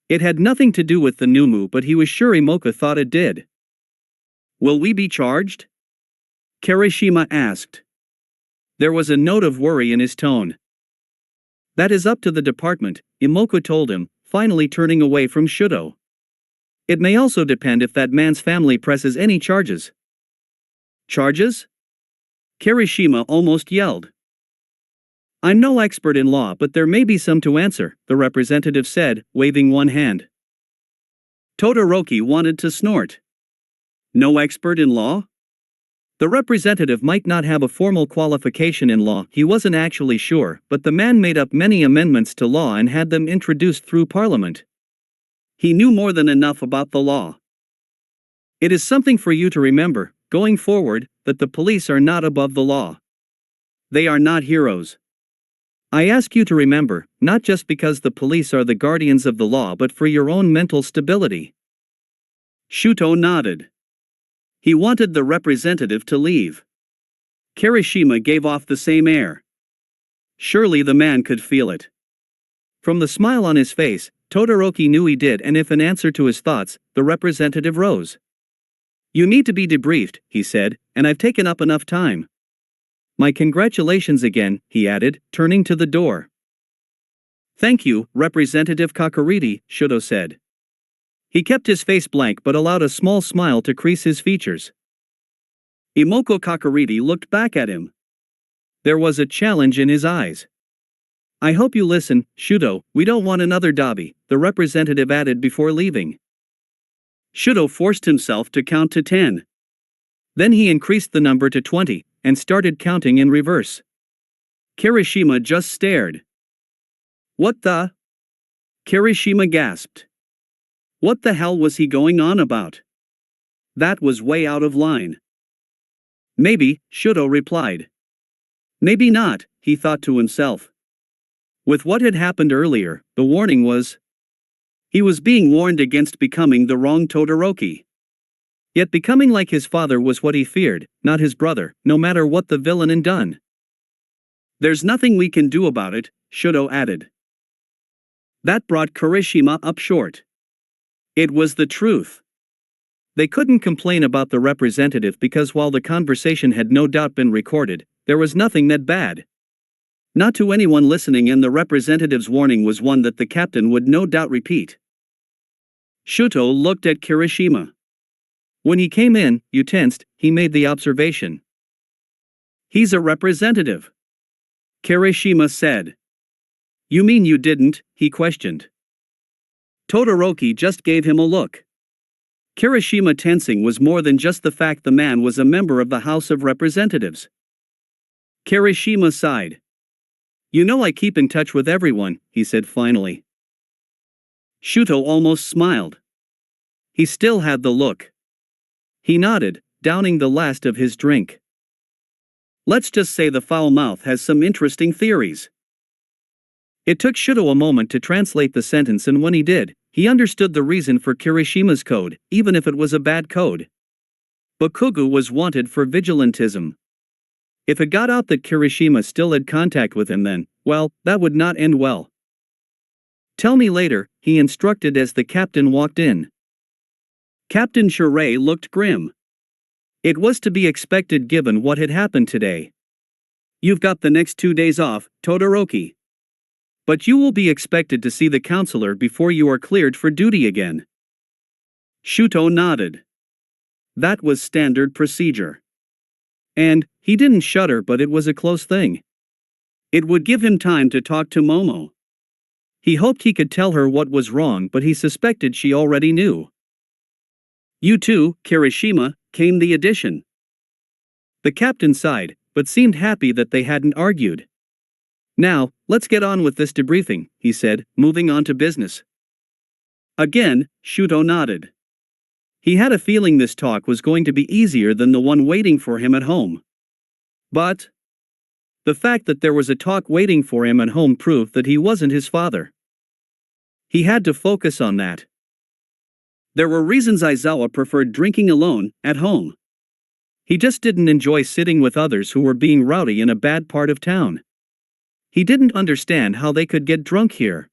It had nothing to do with the Numu, but he was sure Imoka thought it did. "Will we be charged?" Kirishima asked. There was a note of worry in his tone. "That is up to the department," Imoka told him, finally turning away from Shuto. "It may also depend if that man's family presses any charges." "Charges?" Kirishima almost yelled. "I'm no expert in law, but there may be some to answer," the representative said, waving one hand. Todoroki wanted to snort. No expert in law? The representative might not have a formal qualification in law, he wasn't actually sure, but the man made up many amendments to law and had them introduced through parliament. He knew more than enough about the law. "It is something for you to remember, going forward, that the police are not above the law. They are not heroes. I ask you to remember, not just because the police are the guardians of the law but for your own mental stability." Shuto nodded. He wanted the representative to leave. Kirishima gave off the same air. Surely the man could feel it. From the smile on his face, Todoroki knew he did, and if in answer to his thoughts, the representative rose. "You need to be debriefed," he said, "and I've taken up enough time." My congratulations again, he added, turning to the door. Thank you, Representative Kakariti, Shuto said. He kept his face blank but allowed a small smile to crease his features. Imoko Kakariti looked back at him. There was a challenge in his eyes. I hope you listen, Shuto, we don't want another Dabi, the representative added before leaving. Shuto forced himself to count to 10. Then he increased the number to 20, and started counting in reverse. Kirishima just stared. What the? Kirishima gasped. What the hell was he going on about? That was way out of line. Maybe, Shuto replied. Maybe not, he thought to himself. With what had happened earlier, the warning was. He was being warned against becoming the wrong Todoroki. Yet becoming like his father was what he feared, not his brother, no matter what the villain had done. There's nothing we can do about it, Shuto added. That brought Kirishima up short. It was the truth. They couldn't complain about the representative because while the conversation had no doubt been recorded, there was nothing that bad. Not to anyone listening, and the representative's warning was one that the captain would no doubt repeat. Shuto looked at Kirishima. When he came in, you tensed, he made the observation. He's a representative. Kirishima said. You mean you didn't? He questioned. Todoroki just gave him a look. Kirishima tensing was more than just the fact the man was a member of the House of Representatives. Kirishima sighed. You know I keep in touch with everyone, he said finally. Shuto almost smiled. He still had the look. He nodded, downing the last of his drink. Let's just say the foul mouth has some interesting theories. It took Shuto a moment to translate the sentence, and when he did, he understood the reason for Kirishima's code, even if it was a bad code. Bakugo was wanted for vigilantism. If it got out that Kirishima still had contact with him, then, well, that would not end well. Tell me later, he instructed as the captain walked in. Captain Shirai looked grim. It was to be expected given what had happened today. You've got the next 2 days off, Todoroki. But you will be expected to see the counselor before you are cleared for duty again. Shuto nodded. That was standard procedure. And, he didn't shudder, but it was a close thing. It would give him time to talk to Momo. He hoped he could tell her what was wrong, but he suspected she already knew. You too, Kirishima, came the addition. The captain sighed, but seemed happy that they hadn't argued. Now, let's get on with this debriefing, he said, moving on to business. Again, Shuto nodded. He had a feeling this talk was going to be easier than the one waiting for him at home. But the fact that there was a talk waiting for him at home proved that he wasn't his father. He had to focus on that. There were reasons Aizawa preferred drinking alone, at home. He just didn't enjoy sitting with others who were being rowdy in a bad part of town. He didn't understand how they could get drunk here.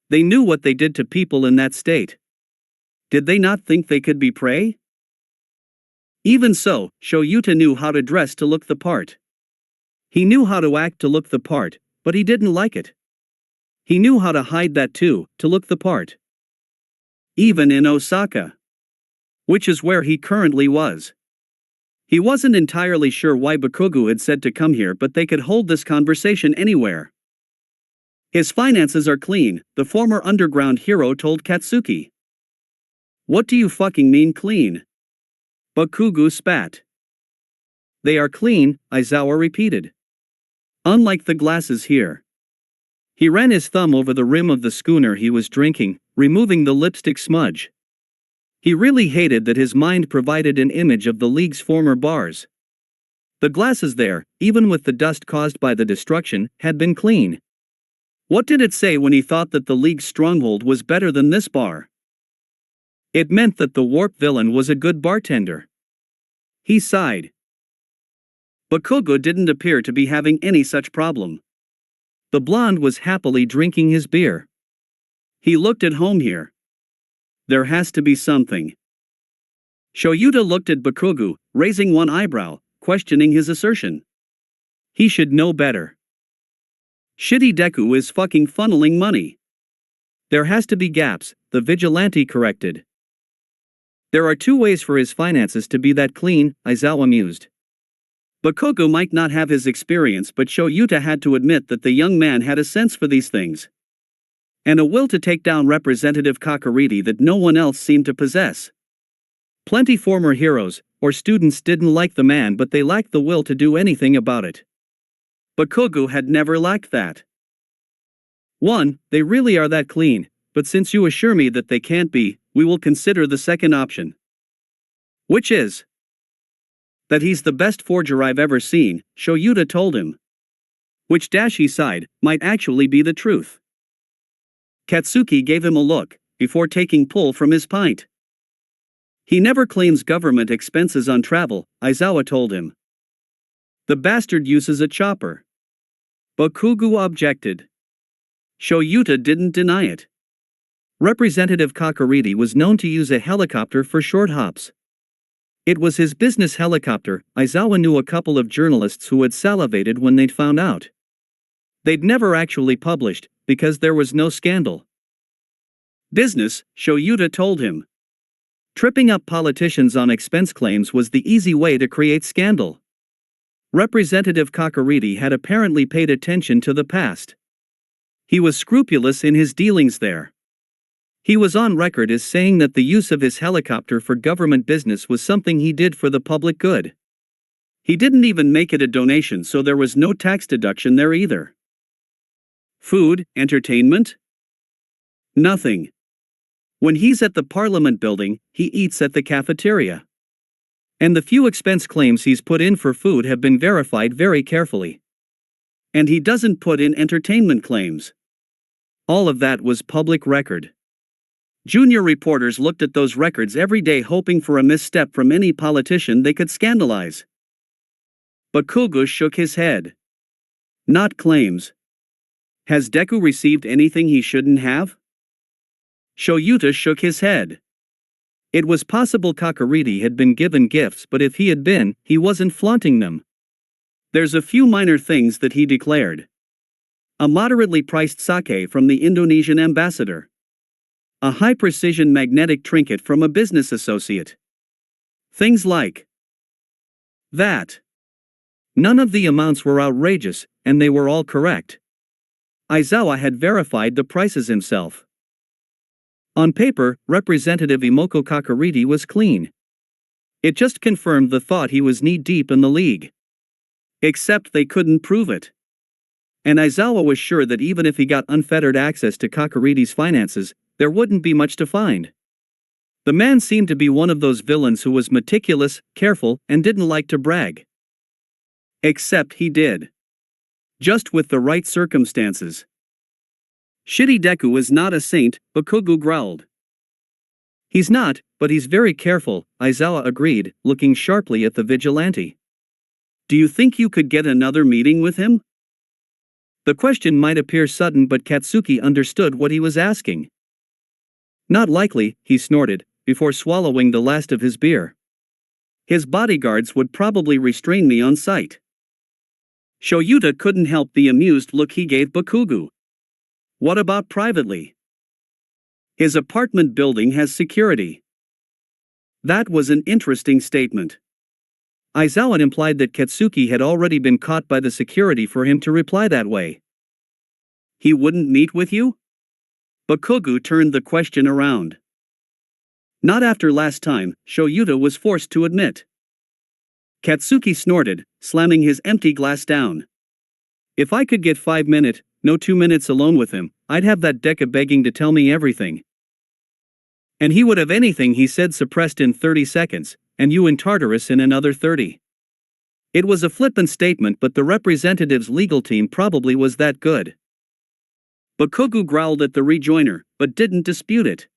They knew what they did to people in that state. Did they not think they could be prey? Even so, Shoyuta knew how to dress to look the part. He knew how to act to look the part, but he didn't like it. He knew how to hide that too, to look the part. Even in Osaka. Which is where he currently was. He wasn't entirely sure why Bakugo had said to come here, but they could hold this conversation anywhere. His finances are clean, the former underground hero told Katsuki. What do you fucking mean clean? Bakugo spat. They are clean, Aizawa repeated. Unlike the glasses here. He ran his thumb over the rim of the schooner he was drinking, removing the lipstick smudge. He really hated that his mind provided an image of the League's former bars. The glasses there, even with the dust caused by the destruction, had been clean. What did it say when he thought that the League's stronghold was better than this bar? It meant that the warp villain was a good bartender. He sighed. Bakugo didn't appear to be having any such problem. The blonde was happily drinking his beer. He looked at home here. There has to be something. Shoyuta looked at Bakugo, raising one eyebrow, questioning his assertion. He should know better. Shitty Deku is fucking funneling money. There has to be gaps, the vigilante corrected. There are two ways for his finances to be that clean, Aizawa mused. Bakugo might not have his experience, but Shoyuta had to admit that the young man had a sense for these things. And a will to take down Representative Kakariri that no one else seemed to possess. Plenty former heroes, or students didn't like the man, but they lacked the will to do anything about it. Bakugo had never lacked that. 1. They really are that clean, but since you assure me that they can't be, we will consider the second option. Which is that he's the best forger I've ever seen, Shoyuta told him. Which he sighed, might actually be the truth. Katsuki gave him a look, before taking pull from his pint. He never claims government expenses on travel, Aizawa told him. The bastard uses a chopper. Bakugo objected. Shoyuta didn't deny it. Representative Kakariri was known to use a helicopter for short hops. It was his business helicopter. Aizawa knew a couple of journalists who had salivated when they'd found out. They'd never actually published, because there was no scandal. Business, Shoyuta told him. Tripping up politicians on expense claims was the easy way to create scandal. Representative Kakariri had apparently paid attention to the past. He was scrupulous in his dealings there. He was on record as saying that the use of his helicopter for government business was something he did for the public good. He didn't even make it a donation, so there was no tax deduction there either. Food, entertainment? Nothing. When he's at the Parliament building, he eats at the cafeteria. And the few expense claims he's put in for food have been verified very carefully. And he doesn't put in entertainment claims. All of that was public record. Junior reporters looked at those records every day, hoping for a misstep from any politician they could scandalize. Bakugo shook his head. Not claims. Has Deku received anything he shouldn't have? Shoyuta shook his head. It was possible Kakariri had been given gifts, but if he had been, he wasn't flaunting them. There's a few minor things that he declared. A moderately priced sake from the Indonesian ambassador. A high-precision magnetic trinket from a business associate. Things like that. None of the amounts were outrageous, and they were all correct. Aizawa had verified the prices himself. On paper, Representative Imoko Kakariri was clean. It just confirmed the thought he was knee-deep in the league. Except they couldn't prove it. And Aizawa was sure that even if he got unfettered access to Kakariri's finances, there wouldn't be much to find. The man seemed to be one of those villains who was meticulous, careful, and didn't like to brag. Except he did. Just with the right circumstances. Shitty Deku is not a saint, Bakugo growled. He's not, but he's very careful, Aizawa agreed, looking sharply at the vigilante. Do you think you could get another meeting with him? The question might appear sudden, but Katsuki understood what he was asking. Not likely, he snorted, before swallowing the last of his beer. His bodyguards would probably restrain me on sight. Shoyuta couldn't help the amused look he gave Bakugo. What about privately? His apartment building has security. That was an interesting statement. Aizawa implied that Katsuki had already been caught by the security for him to reply that way. He wouldn't meet with you? Bakugo turned the question around. Not after last time, Shoyuta was forced to admit. Katsuki snorted, slamming his empty glass down. If I could get 5 minutes, no 2 minutes alone with him, I'd have that Deku begging to tell me everything. And he would have anything he said suppressed in 30 seconds, and you in Tartarus in another 30. It was a flippant statement, but the representative's legal team probably was that good. Bakugo growled at the rejoiner, but didn't dispute it.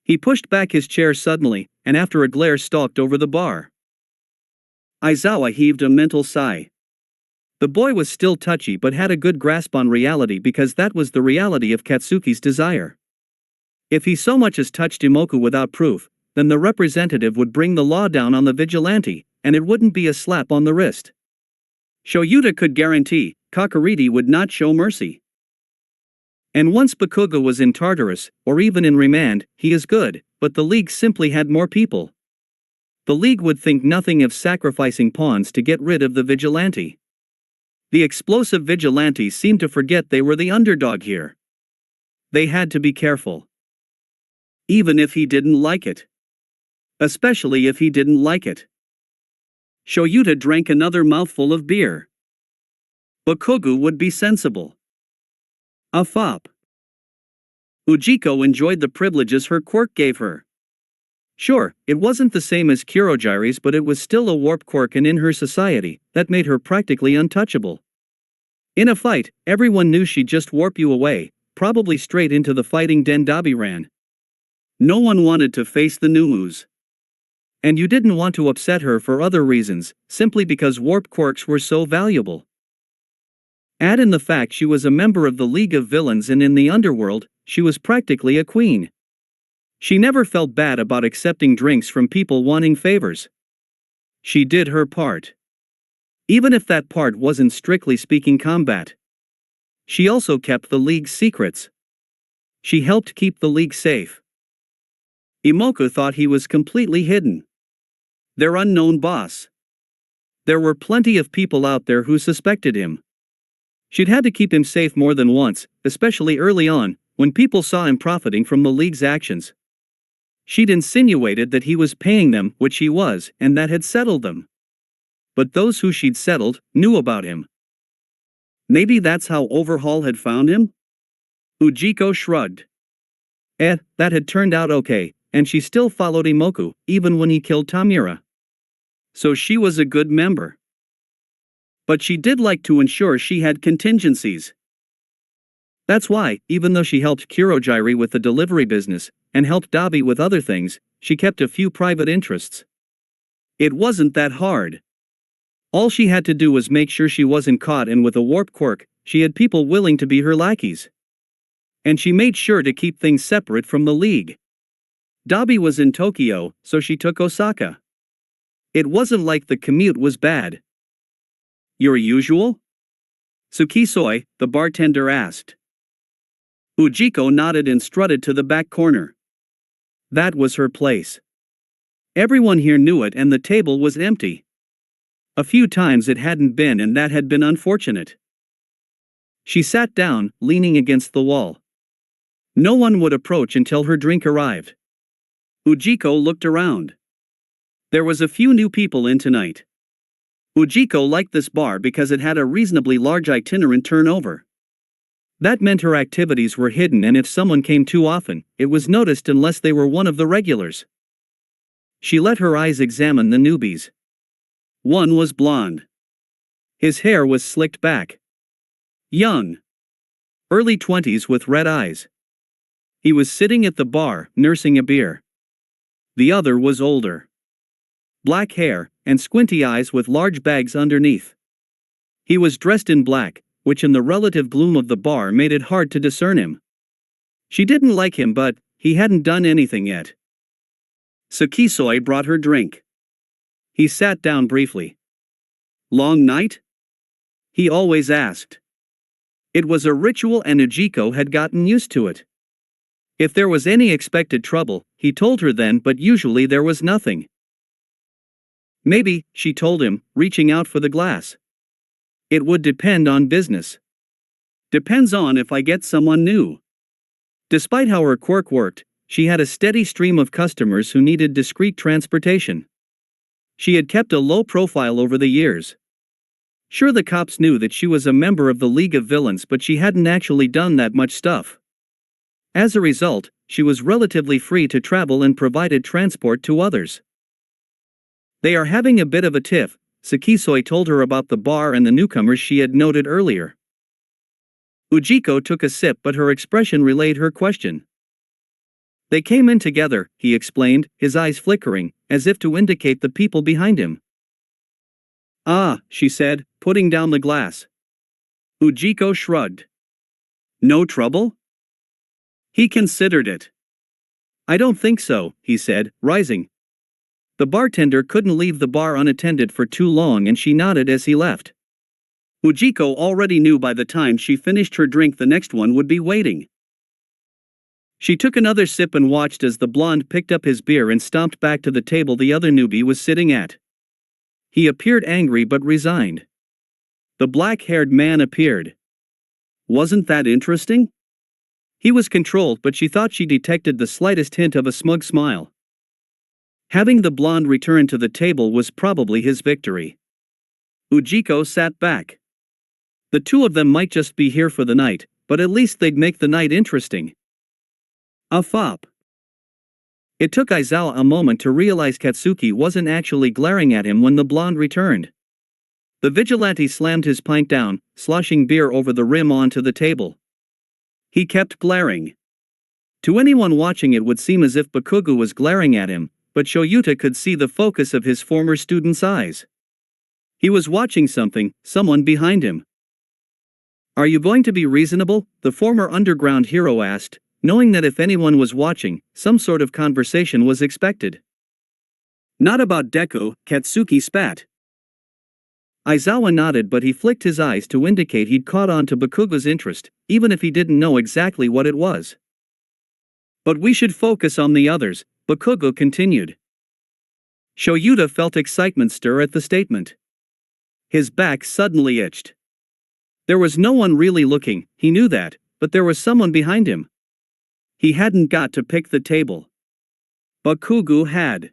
He pushed back his chair suddenly, and after a glare stalked over the bar. Aizawa heaved a mental sigh. The boy was still touchy but had a good grasp on reality, because that was the reality of Katsuki's desire. If he so much as touched Imoko without proof, then the representative would bring the law down on the vigilante, and it wouldn't be a slap on the wrist. Shoyuta could guarantee Kakuriti would not show mercy. And once Bakugo was in Tartarus, or even in remand, he is good, but the League simply had more people. The League would think nothing of sacrificing pawns to get rid of the vigilante. The explosive vigilantes seemed to forget they were the underdog here. They had to be careful. Even if he didn't like it. Especially if he didn't like it. Shoyuta drank another mouthful of beer. Bakugo would be sensible. A fop. Ujiko enjoyed the privileges her quirk gave her. Sure, it wasn't the same as Kurogiri's, but it was still a warp quirk, and in her society, that made her practically untouchable. In a fight, everyone knew she'd just warp you away, probably straight into the fighting den Dabi ran. No one wanted to face the Numus. And you didn't want to upset her for other reasons, simply because warp quirks were so valuable. Add in the fact she was a member of the League of Villains, and in the underworld, she was practically a queen. She never felt bad about accepting drinks from people wanting favors. She did her part. Even if that part wasn't strictly speaking combat. She also kept the League's secrets. She helped keep the League safe. Imoku thought he was completely hidden. Their unknown boss. There were plenty of people out there who suspected him. She'd had to keep him safe more than once, especially early on, when people saw him profiting from the League's actions. She'd insinuated that he was paying them, which he was, and that had settled them. But those who she'd settled knew about him. Maybe that's how Overhaul had found him? Ujiko shrugged. That had turned out okay, and she still followed Imoku, even when he killed Tomura. So she was a good member. But she did like to ensure she had contingencies. That's why, even though she helped Kurogiri with the delivery business, and helped Dabi with other things, she kept a few private interests. It wasn't that hard. All she had to do was make sure she wasn't caught, and with a warp quirk, she had people willing to be her lackeys. And she made sure to keep things separate from the League. Dabi was in Tokyo, so she took Osaka. It wasn't like the commute was bad. Your usual? Tsukisoi, the bartender asked. Ujiko nodded and strutted to the back corner. That was her place. Everyone here knew it, and the table was empty. A few times it hadn't been, and that had been unfortunate. She sat down, leaning against the wall. No one would approach until her drink arrived. Ujiko looked around. There was a few new people in tonight. Ujiko liked this bar because it had a reasonably large itinerant turnover. That meant her activities were hidden, and if someone came too often, it was noticed unless they were one of the regulars. She let her eyes examine the newbies. One was blonde. His hair was slicked back. Young. Early 20s with red eyes. He was sitting at the bar, nursing a beer. The other was older. Black hair, and squinty eyes with large bags underneath. He was dressed in black, which in the relative gloom of the bar made it hard to discern him. She didn't like him, but he hadn't done anything yet. Tsukisoi brought her drink. He sat down briefly. Long night? He always asked. It was a ritual, and Ujiko had gotten used to it. If there was any expected trouble, he told her then, but usually there was nothing. Maybe, she told him, reaching out for the glass. It would depend on business. Depends on if I get someone new. Despite how her quirk worked, she had a steady stream of customers who needed discreet transportation. She had kept a low profile over the years. Sure, the cops knew that she was a member of the League of Villains, but she hadn't actually done that much stuff. As a result, she was relatively free to travel and provided transport to others. They are having a bit of a tiff, Tsukisoi told her about the bar and the newcomers she had noted earlier. Ujiko took a sip, but her expression relayed her question. They came in together, he explained, his eyes flickering, as if to indicate the people behind him. Ah, she said, putting down the glass. Ujiko shrugged. No trouble? He considered it. I don't think so, he said, rising. The bartender couldn't leave the bar unattended for too long, and she nodded as he left. Ujiko already knew by the time she finished her drink the next one would be waiting. She took another sip and watched as the blonde picked up his beer and stomped back to the table the other newbie was sitting at. He appeared angry but resigned. The black-haired man appeared. Wasn't that interesting? He was controlled, but she thought she detected the slightest hint of a smug smile. Having the blonde return to the table was probably his victory. Ujiko sat back. The two of them might just be here for the night, but at least they'd make the night interesting. A fop. It took Aizawa a moment to realize Katsuki wasn't actually glaring at him when the blonde returned. The vigilante slammed his pint down, sloshing beer over the rim onto the table. He kept glaring. To anyone watching it would seem as if Bakugo was glaring at him, but Shoyuta could see the focus of his former student's eyes. He was watching someone behind him. "Are you going to be reasonable?" the former underground hero asked, knowing that if anyone was watching, some sort of conversation was expected. "Not about Deku," Katsuki spat. Aizawa nodded, but he flicked his eyes to indicate he'd caught on to Bakugo's interest, even if he didn't know exactly what it was. "But we should focus on the others," Bakugo continued. Shoyuta felt excitement stir at the statement. His back suddenly itched. There was no one really looking, he knew that, but there was someone behind him. He hadn't got to pick the table. Bakugo had.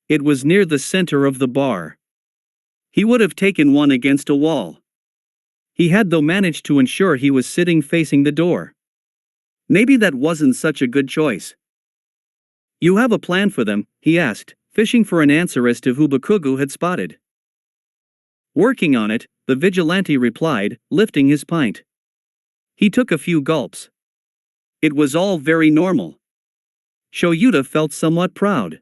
It was near the center of the bar. He would have taken one against a wall. He had though managed to ensure he was sitting facing the door. Maybe that wasn't such a good choice. "You have a plan for them?" he asked, fishing for an answer as to who Bakugo had spotted. "Working on it," the vigilante replied, lifting his pint. He took a few gulps. It was all very normal. Shoyuta felt somewhat proud.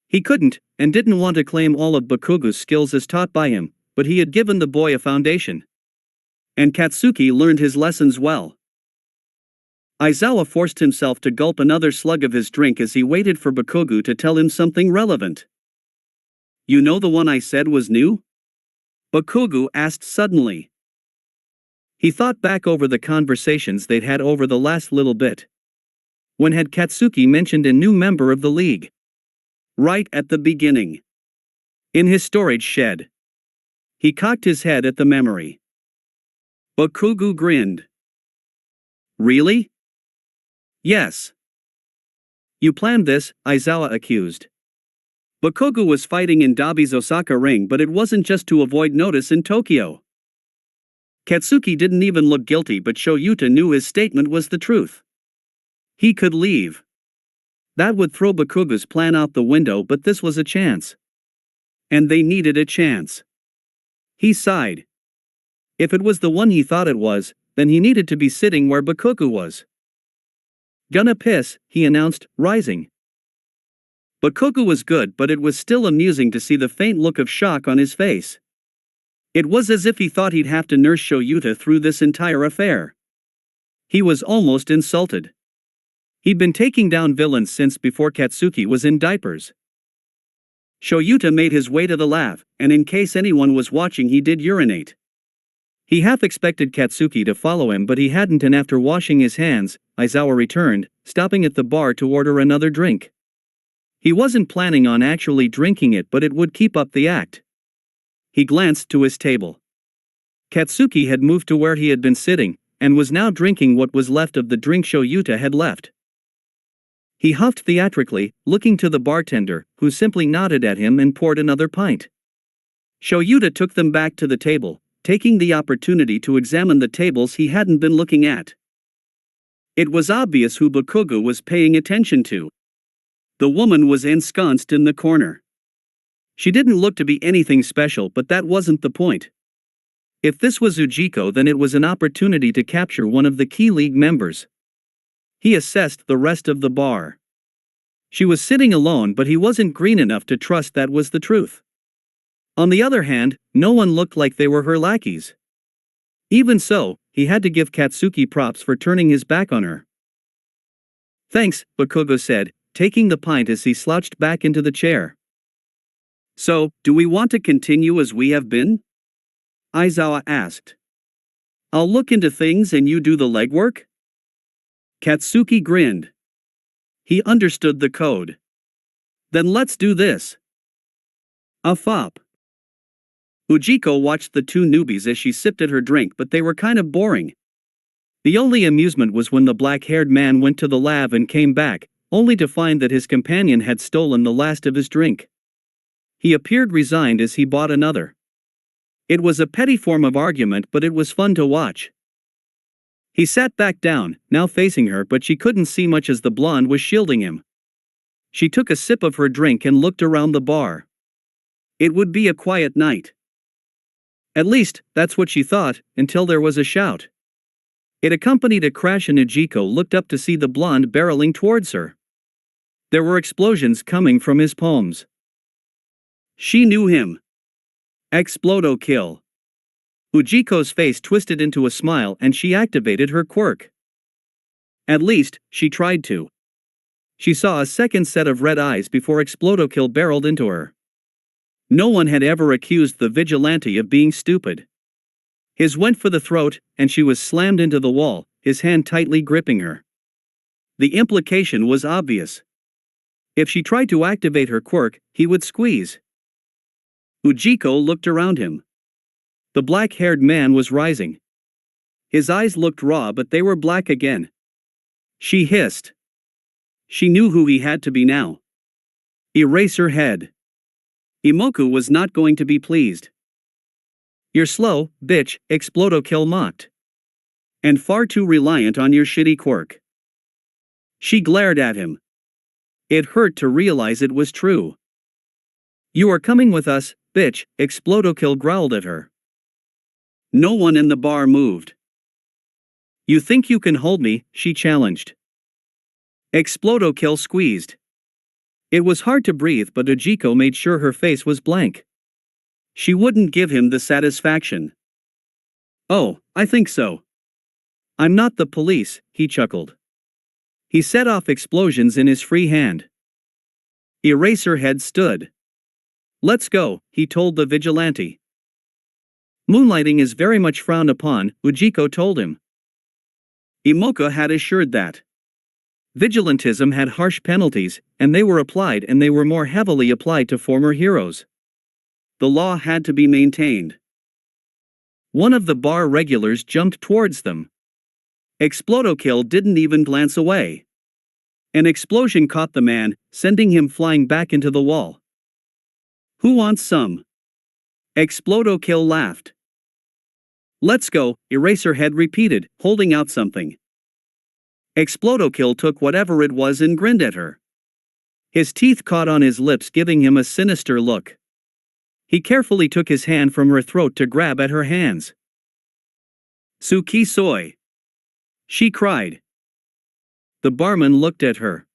He couldn't, and didn't want to claim all of Bakugo's skills as taught by him, but he had given the boy a foundation. And Katsuki learned his lessons well. Aizawa forced himself to gulp another slug of his drink as he waited for Bakugo to tell him something relevant. "You know the one I said was new?" Bakugo asked suddenly. He thought back over the conversations they'd had over the last little bit. When had Katsuki mentioned a new member of the league? Right at the beginning. In his storage shed. He cocked his head at the memory. Bakugo grinned. "Really?" "Yes." "You planned this," Aizawa accused. Bakugo was fighting in Dabi's Osaka ring, but it wasn't just to avoid notice in Tokyo. Katsuki didn't even look guilty, but Shoyuta knew his statement was the truth. He could leave. That would throw Bakugo's plan out the window, but this was a chance. And they needed a chance. He sighed. If it was the one he thought it was, then he needed to be sitting where Bakugo was. "Gonna piss," he announced, rising. Bakugo was good, but it was still amusing to see the faint look of shock on his face. It was as if he thought he'd have to nurse Shoyuta through this entire affair. He was almost insulted. He'd been taking down villains since before Katsuki was in diapers. Shoyuta made his way to the lav, and in case anyone was watching, he did urinate. He half expected Katsuki to follow him, but he hadn't, and after washing his hands, Aizawa returned, stopping at the bar to order another drink. He wasn't planning on actually drinking it, but it would keep up the act. He glanced to his table. Katsuki had moved to where he had been sitting, and was now drinking what was left of the drink Shoyuta had left. He huffed theatrically, looking to the bartender, who simply nodded at him and poured another pint. Shoyuta took them back to the table, taking the opportunity to examine the tables he hadn't been looking at. It was obvious who Bakugo was paying attention to. The woman was ensconced in the corner. She didn't look to be anything special, but that wasn't the point. If this was Ujiko, then it was an opportunity to capture one of the key league members. He assessed the rest of the bar. She was sitting alone, but he wasn't green enough to trust that was the truth. On the other hand, no one looked like they were her lackeys. Even so, he had to give Katsuki props for turning his back on her. "Thanks," Bakugo said, taking the pint as he slouched back into the chair. "So, do we want to continue as we have been?" Aizawa asked. I'll look into things and you do the legwork? Katsuki grinned. He understood the code. Then let's do this. A fop. Ujiko watched the two newbies as she sipped at her drink, but they were kind of boring. The only amusement was when the black-haired man went to the lab and came back, only to find that his companion had stolen the last of his drink. He appeared resigned as he bought another. It was a petty form of argument, but it was fun to watch. He sat back down, now facing her, but she couldn't see much as the blonde was shielding him. She took a sip of her drink and looked around the bar. It would be a quiet night. At least, that's what she thought, until there was a shout. It accompanied a crash and Ujiko looked up to see the blonde barreling towards her. There were explosions coming from his palms. She knew him. Explodo kill. Ujiko's face twisted into a smile and she activated her quirk. At least, she tried to. She saw a second set of red eyes before Explodo kill barreled into her. No one had ever accused the vigilante of being stupid. His went for the throat, and she was slammed into the wall, his hand tightly gripping her. The implication was obvious. If she tried to activate her quirk, he would squeeze. Ujiko looked around him. The black-haired man was rising. His eyes looked raw, but they were black again. She hissed. She knew who he had to be now. Eraserhead. Imoku was not going to be pleased. You're slow, bitch, Explodo kill mocked. And far too reliant on your shitty quirk. She glared at him. It hurt to realize it was true. You are coming with us, bitch, Explodo kill growled at her. No one in the bar moved. You think you can hold me, she challenged. Explodo kill squeezed. It was hard to breathe, but Ujiko made sure her face was blank. She wouldn't give him the satisfaction. Oh, I think so. I'm not the police, he chuckled. He set off explosions in his free hand. Eraserhead stood. Let's go, he told the vigilante. Moonlighting is very much frowned upon, Ujiko told him. Imoka had assured that. Vigilantism had harsh penalties, and they were applied, and they were more heavily applied to former heroes. The law had to be maintained. One of the bar regulars jumped towards them. Explodo kill didn't even glance away. An explosion caught the man, sending him flying back into the wall. Who wants some? Explodo kill laughed. Let's go, Eraserhead repeated, holding out something. Explodo kill took whatever it was and grinned at her. His teeth caught on his lips, giving him a sinister look. He carefully took his hand from her throat to grab at her hands. Suki soy. She cried. The barman looked at her.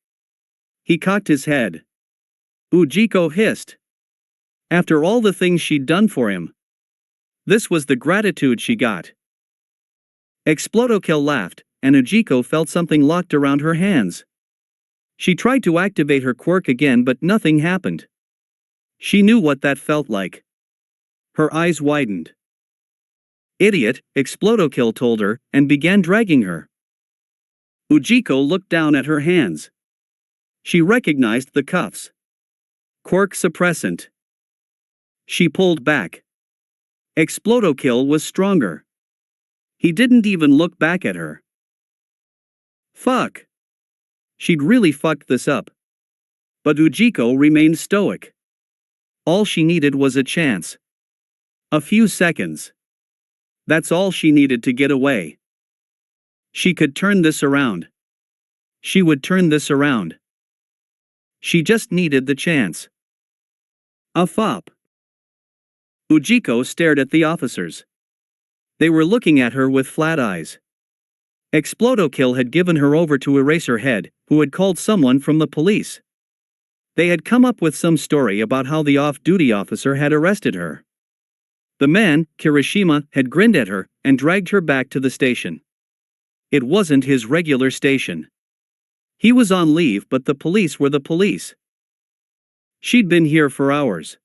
He cocked his head. Ujiko hissed. After all the things she'd done for him. This was the gratitude she got. Explodo kill laughed, and Ujiko felt something locked around her hands. She tried to activate her quirk again, but nothing happened. She knew what that felt like. Her eyes widened. Idiot, Explodo kill told her, and began dragging her. Ujiko looked down at her hands. She recognized the cuffs. Quirk suppressant. She pulled back. Explodo kill was stronger. He didn't even look back at her. Fuck. She'd really fucked this up. But Ujiko remained stoic. All she needed was a chance. A few seconds. That's all she needed to get away. She could turn this around. She would turn this around. She just needed the chance. A fop. Ujiko stared at the officers. They were looking at her with flat eyes. Explodo kill had given her over to Eraserhead, who had called someone from the police. They had come up with some story about how the off-duty officer had arrested her. The man, Kirishima, had grinned at her and dragged her back to the station. It wasn't his regular station. He was on leave, but the police were the police. She'd been here for hours.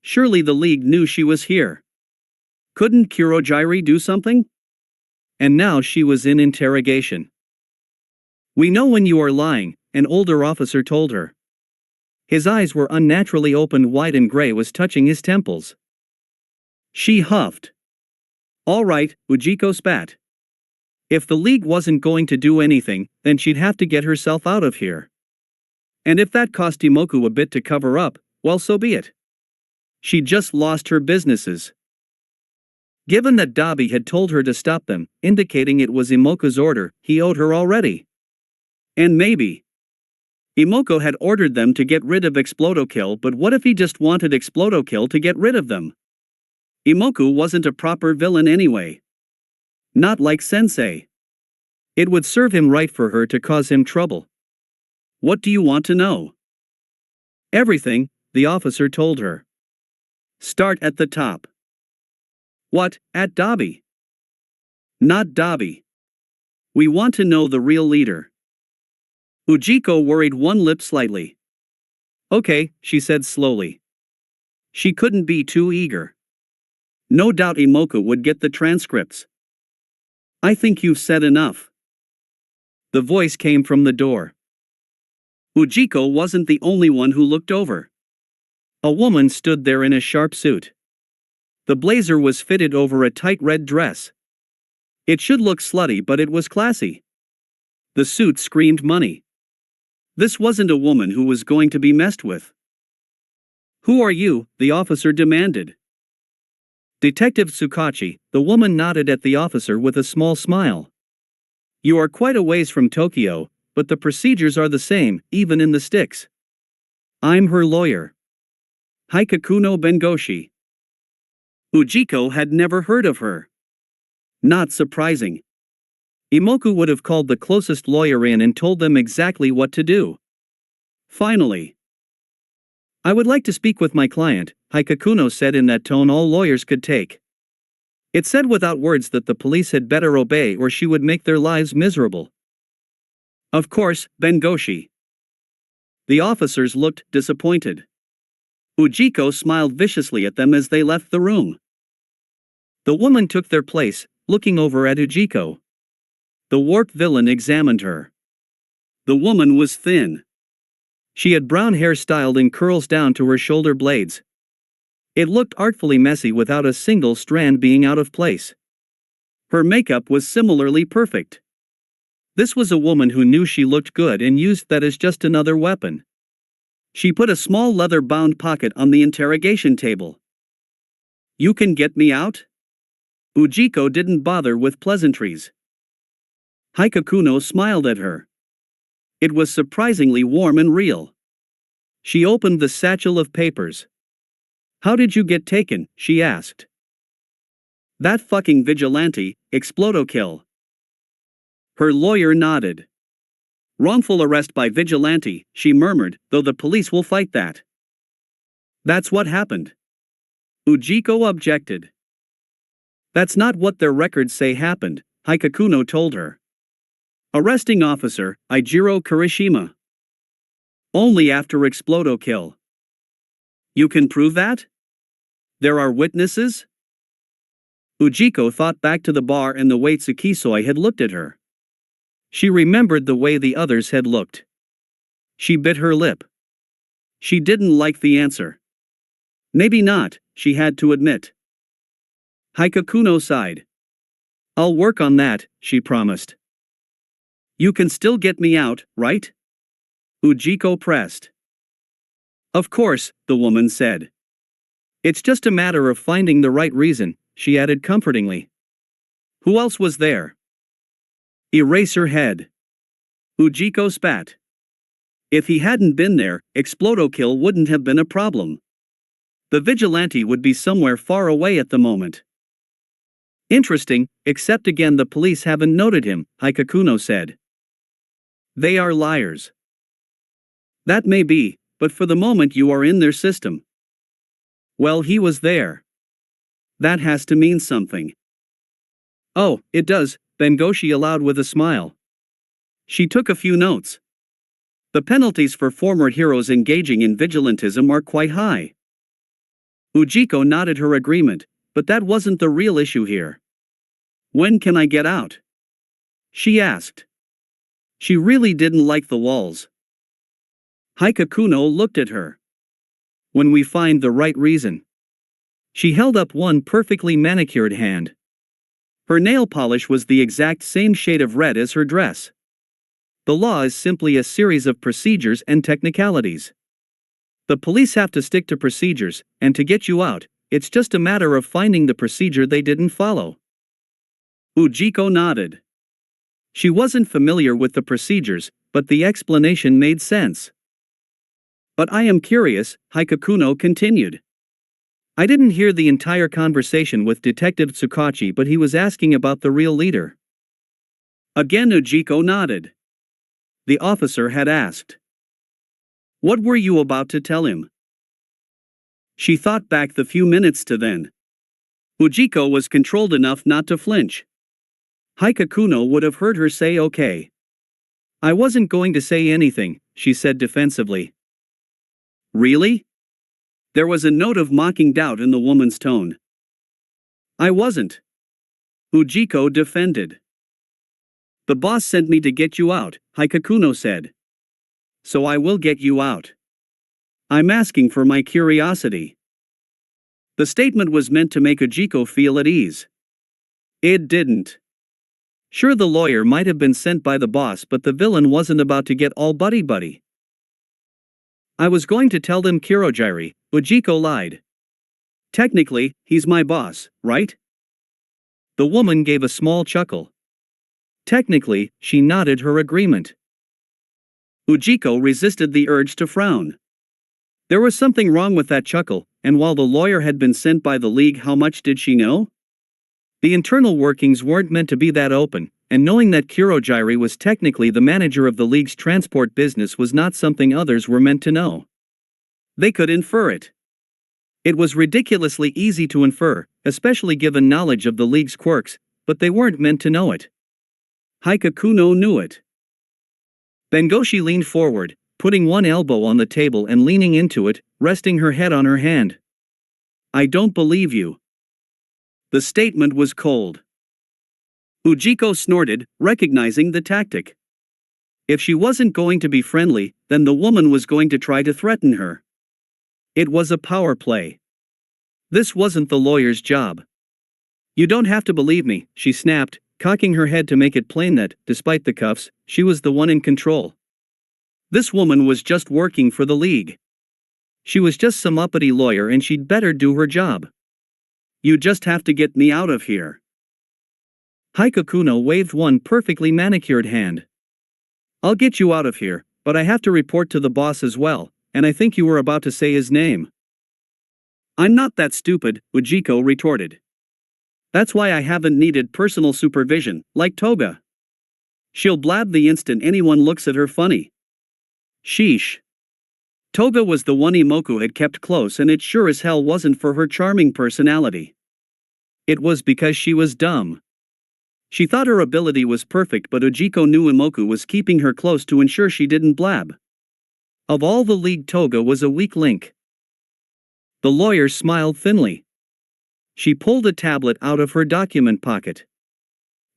Surely the League knew she was here. Couldn't Kurojiiri do something? And now she was in interrogation. We know when you are lying, an older officer told her. His eyes were unnaturally opened wide and gray was touching his temples. She huffed. All right, Ujiko spat. If the league wasn't going to do anything, then she'd have to get herself out of here. And if that cost Imoku a bit to cover up, well, so be it. She just lost her businesses. Given that Dabi had told her to stop them, indicating it was Imoku's order, he owed her already. And maybe Imoko had ordered them to get rid of Explodokill, but what if he just wanted Explodokill to get rid of them? Imoku wasn't a proper villain anyway. Not like Sensei. It would serve him right for her to cause him trouble. What do you want to know? Everything, the officer told her. Start at the top. What, at Dabi? Not Dabi. We want to know the real leader. Ujiko worried one lip slightly. Okay, she said slowly. She couldn't be too eager. No doubt Imoku would get the transcripts. I think you've said enough. The voice came from the door. Ujiko wasn't the only one who looked over. A woman stood there in a sharp suit. The blazer was fitted over a tight red dress. It should look slutty, but it was classy. The suit screamed money. This wasn't a woman who was going to be messed with. Who are you? The officer demanded. Detective Tsukachi, the woman nodded at the officer with a small smile. You are quite a ways from Tokyo, but the procedures are the same, even in the sticks. I'm her lawyer. Hikakuno Bengoshi. Ujiko had never heard of her. Not surprising. Imoku would have called the closest lawyer in and told them exactly what to do. Finally. I would like to speak with my client, Hikakuno said in that tone all lawyers could take. It said without words that the police had better obey or she would make their lives miserable. Of course, Bengoshi. The officers looked disappointed. Ujiko smiled viciously at them as they left the room. The woman took their place, looking over at Ujiko. The warped villain examined her. The woman was thin. She had brown hair styled in curls down to her shoulder blades. It looked artfully messy without a single strand being out of place. Her makeup was similarly perfect. This was a woman who knew she looked good and used that as just another weapon. She put a small leather-bound pocket on the interrogation table. You can get me out? Ujiko didn't bother with pleasantries. Hikakuno smiled at her. It was surprisingly warm and real. She opened the satchel of papers. How did you get taken? She asked. That fucking vigilante, Explodokill. Her lawyer nodded. Wrongful arrest by vigilante, she murmured, though the police will fight that. That's what happened. Ujiko objected. That's not what their records say happened, Hikakuno told her. Arresting officer, Ijiro Kirishima. Only after Explodokill. You can prove that? There are witnesses? Ujiko thought back to the bar and the way Tsukisoi had looked at her. She remembered the way the others had looked. She bit her lip. She didn't like the answer. Maybe not, she had to admit. Hikakuno sighed. I'll work on that, she promised. You can still get me out, right? Ujiko pressed. Of course, the woman said. It's just a matter of finding the right reason, she added comfortingly. Who else was there? Erase her head. Ujiko spat. If he hadn't been there, Explodokill wouldn't have been a problem. The vigilante would be somewhere far away at the moment. Interesting, except again the police haven't noted him, Hikakuno said. They are liars. That may be, but for the moment you are in their system. Well, he was there. That has to mean something. Oh, it does, Bengoshi allowed with a smile. She took a few notes. The penalties for former heroes engaging in vigilantism are quite high. Ujiko nodded her agreement, but that wasn't the real issue here. When can I get out? She asked. She really didn't like the walls. Hikakuno looked at her. When we find the right reason. She held up one perfectly manicured hand. Her nail polish was the exact same shade of red as her dress. The law is simply a series of procedures and technicalities. The police have to stick to procedures, and to get you out, it's just a matter of finding the procedure they didn't follow. Ujiko nodded. She wasn't familiar with the procedures, but the explanation made sense. But I am curious, Hikakuno continued. I didn't hear the entire conversation with Detective Tsukachi, but he was asking about the real leader. Again Ujiko nodded. The officer had asked. What were you about to tell him? She thought back the few minutes to then. Ujiko was controlled enough not to flinch. Hikakuno would have heard her say okay. I wasn't going to say anything, she said defensively. Really? There was a note of mocking doubt in the woman's tone. I wasn't. Ujiko defended. The boss sent me to get you out, Hikakuno said. So I will get you out. I'm asking for my curiosity. The statement was meant to make Ujiko feel at ease. It didn't. Sure, the lawyer might have been sent by the boss, but the villain wasn't about to get all buddy-buddy. I was going to tell them Kirojiri, Ujiko lied. Technically, he's my boss, right? The woman gave a small chuckle. Technically, she nodded her agreement. Ujiko resisted the urge to frown. There was something wrong with that chuckle, and while the lawyer had been sent by the League, how much did she know? The internal workings weren't meant to be that open, and knowing that Kirojiri was technically the manager of the League's transport business was not something others were meant to know. They could infer it. It was ridiculously easy to infer, especially given knowledge of the League's quirks, but they weren't meant to know it. Hikakuno knew it. Bengoshi leaned forward, putting one elbow on the table and leaning into it, resting her head on her hand. I don't believe you. The statement was cold. Ujiko snorted, recognizing the tactic. If she wasn't going to be friendly, then the woman was going to try to threaten her. It was a power play. This wasn't the lawyer's job. You don't have to believe me, she snapped, cocking her head to make it plain that, despite the cuffs, she was the one in control. This woman was just working for the League. She was just some uppity lawyer and she'd better do her job. You just have to get me out of here. Hikakuno waved one perfectly manicured hand. I'll get you out of here, but I have to report to the boss as well, and I think you were about to say his name. I'm not that stupid, Ujiko retorted. That's why I haven't needed personal supervision, like Toga. She'll blab the instant anyone looks at her funny. Sheesh. Toga was the one Imoku had kept close, and it sure as hell wasn't for her charming personality. It was because she was dumb. She thought her ability was perfect, but Ujiko knew Imoku was keeping her close to ensure she didn't blab. Of all the League, Toga was a weak link. The lawyer smiled thinly. She pulled a tablet out of her document pocket.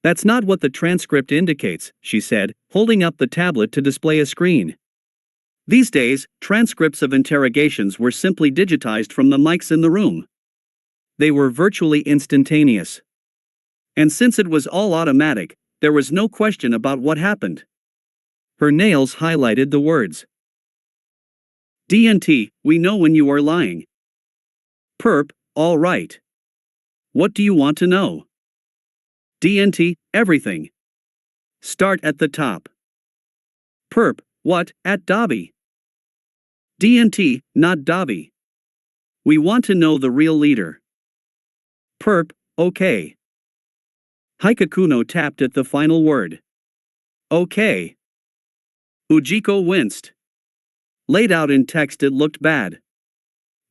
That's not what the transcript indicates, she said, holding up the tablet to display a screen. These days, transcripts of interrogations were simply digitized from the mics in the room. They were virtually instantaneous. And since it was all automatic, there was no question about what happened. Her nails highlighted the words. DNT, we know when you are lying. Perp, all right. What do you want to know? DNT, everything. Start at the top. Perp, what, at Dabi? DNT, not Dabi. We want to know the real leader. Perp, okay. Hikakuno tapped at the final word. Okay. Ujiko winced. Laid out in text, it looked bad.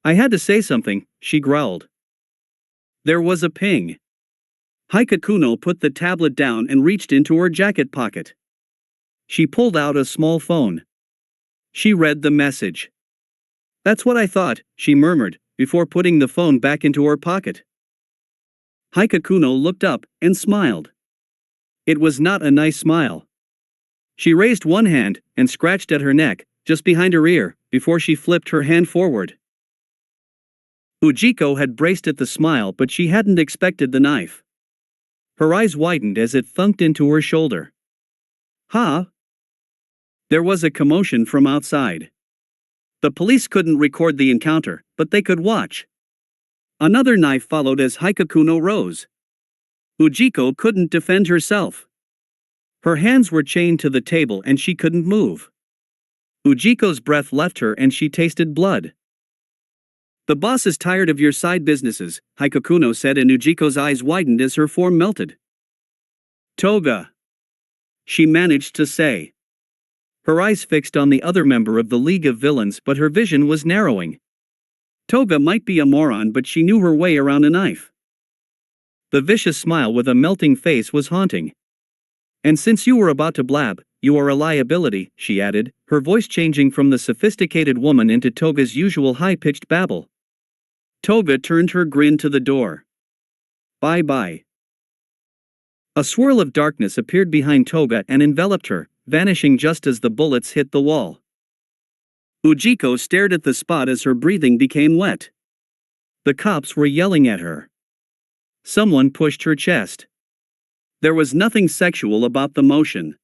I had to say something, she growled. There was a ping. Hikakuno put the tablet down and reached into her jacket pocket. She pulled out a small phone. She read the message. That's what I thought, she murmured, before putting the phone back into her pocket. Hikakuno looked up and smiled. It was not a nice smile. She raised one hand and scratched at her neck, just behind her ear, before she flipped her hand forward. Ujiko had braced at the smile, but she hadn't expected the knife. Her eyes widened as it thunked into her shoulder. Huh? There was a commotion from outside. The police couldn't record the encounter, but they could watch. Another knife followed as Hikakuno rose. Ujiko couldn't defend herself. Her hands were chained to the table and she couldn't move. Ujiko's breath left her and she tasted blood. The boss is tired of your side businesses, Hikakuno said, and Ujiko's eyes widened as her form melted. Toga. She managed to say. Her eyes fixed on the other member of the League of Villains, but her vision was narrowing. Toga might be a moron, but she knew her way around a knife. The vicious smile with a melting face was haunting. And since you were about to blab, you are a liability, she added, her voice changing from the sophisticated woman into Toga's usual high-pitched babble. Toga turned her grin to the door. Bye-bye. A swirl of darkness appeared behind Toga and enveloped her, vanishing just as the bullets hit the wall. Ujiko stared at the spot as her breathing became wet. The cops were yelling at her. Someone pushed her chest. There was nothing sexual about the motion.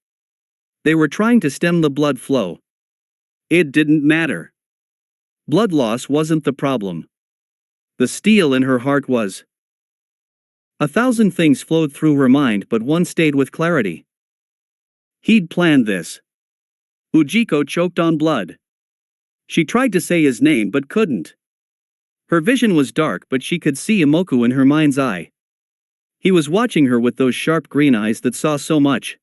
They were trying to stem the blood flow. It didn't matter. Blood loss wasn't the problem. The steel in her heart was. 1,000 things flowed through her mind, but one stayed with clarity. He'd planned this. Ujiko choked on blood. She tried to say his name but couldn't. Her vision was dark, but she could see Imoku in her mind's eye. He was watching her with those sharp green eyes that saw so much.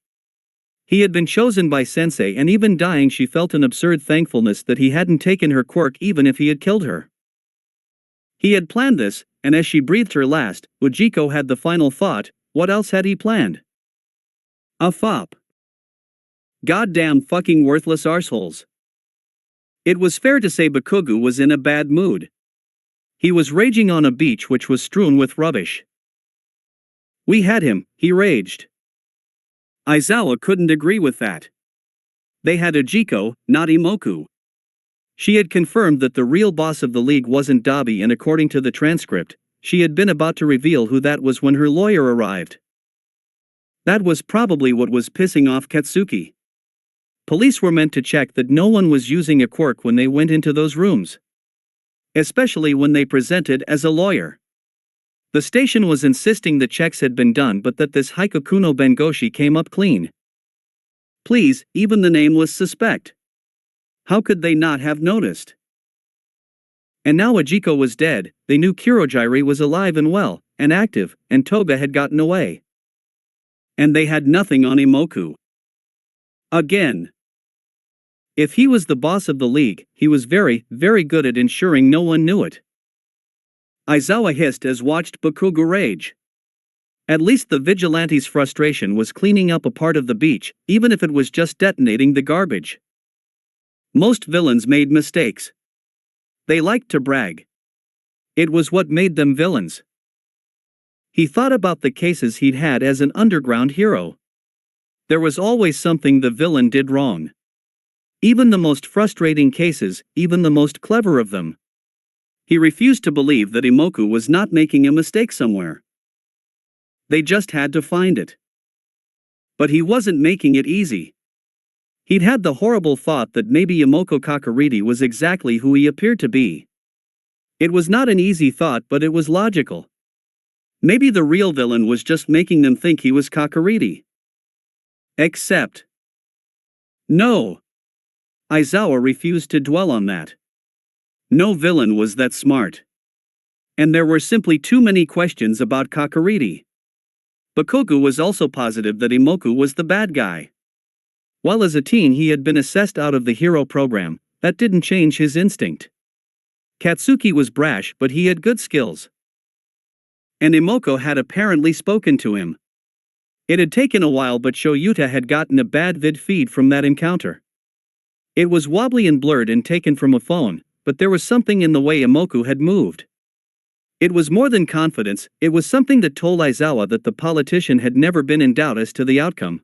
He had been chosen by Sensei, and even dying she felt an absurd thankfulness that he hadn't taken her quirk even if he had killed her. He had planned this, and as she breathed her last, Ujiko had the final thought, what else had he planned? A fop. Goddamn fucking worthless arseholes. It was fair to say Bakugo was in a bad mood. He was raging on a beach which was strewn with rubbish. We had him, he raged. Aizawa couldn't agree with that. They had Ujiko, not Imoku. She had confirmed that the real boss of the league wasn't Dabi, and according to the transcript, she had been about to reveal who that was when her lawyer arrived. That was probably what was pissing off Katsuki. Police were meant to check that no one was using a quirk when they went into those rooms. Especially when they presented as a lawyer. The station was insisting the checks had been done, but that this Hikakuno Bengoshi came up clean. Please, even the name was suspect. How could they not have noticed? And now Ujiko was dead, they knew Kurogiri was alive and well, and active, and Toga had gotten away. And they had nothing on Imoku. Again. If he was the boss of the league, he was very, very good at ensuring no one knew it. Aizawa hissed as watched Bakugo rage. At least the vigilante's frustration was cleaning up a part of the beach, even if it was just detonating the garbage. Most villains made mistakes. They liked to brag. It was what made them villains. He thought about the cases he'd had as an underground hero. There was always something the villain did wrong. Even the most frustrating cases, even the most clever of them. He refused to believe that Imoku was not making a mistake somewhere. They just had to find it. But he wasn't making it easy. He'd had the horrible thought that maybe Imoku Kakuriti was exactly who he appeared to be. It was not an easy thought, but it was logical. Maybe the real villain was just making them think he was Kakuriti. Except. No. Aizawa refused to dwell on that. No villain was that smart. And there were simply too many questions about Kakuriti. Bakugo was also positive that Imoku was the bad guy. While as a teen he had been assessed out of the hero program, that didn't change his instinct. Katsuki was brash, but he had good skills. And Imoku had apparently spoken to him. It had taken a while, but Shoyuta had gotten a bad vid feed from that encounter. It was wobbly and blurred and taken from a phone, but there was something in the way Imoku had moved. It was more than confidence, it was something that told Aizawa that the politician had never been in doubt as to the outcome.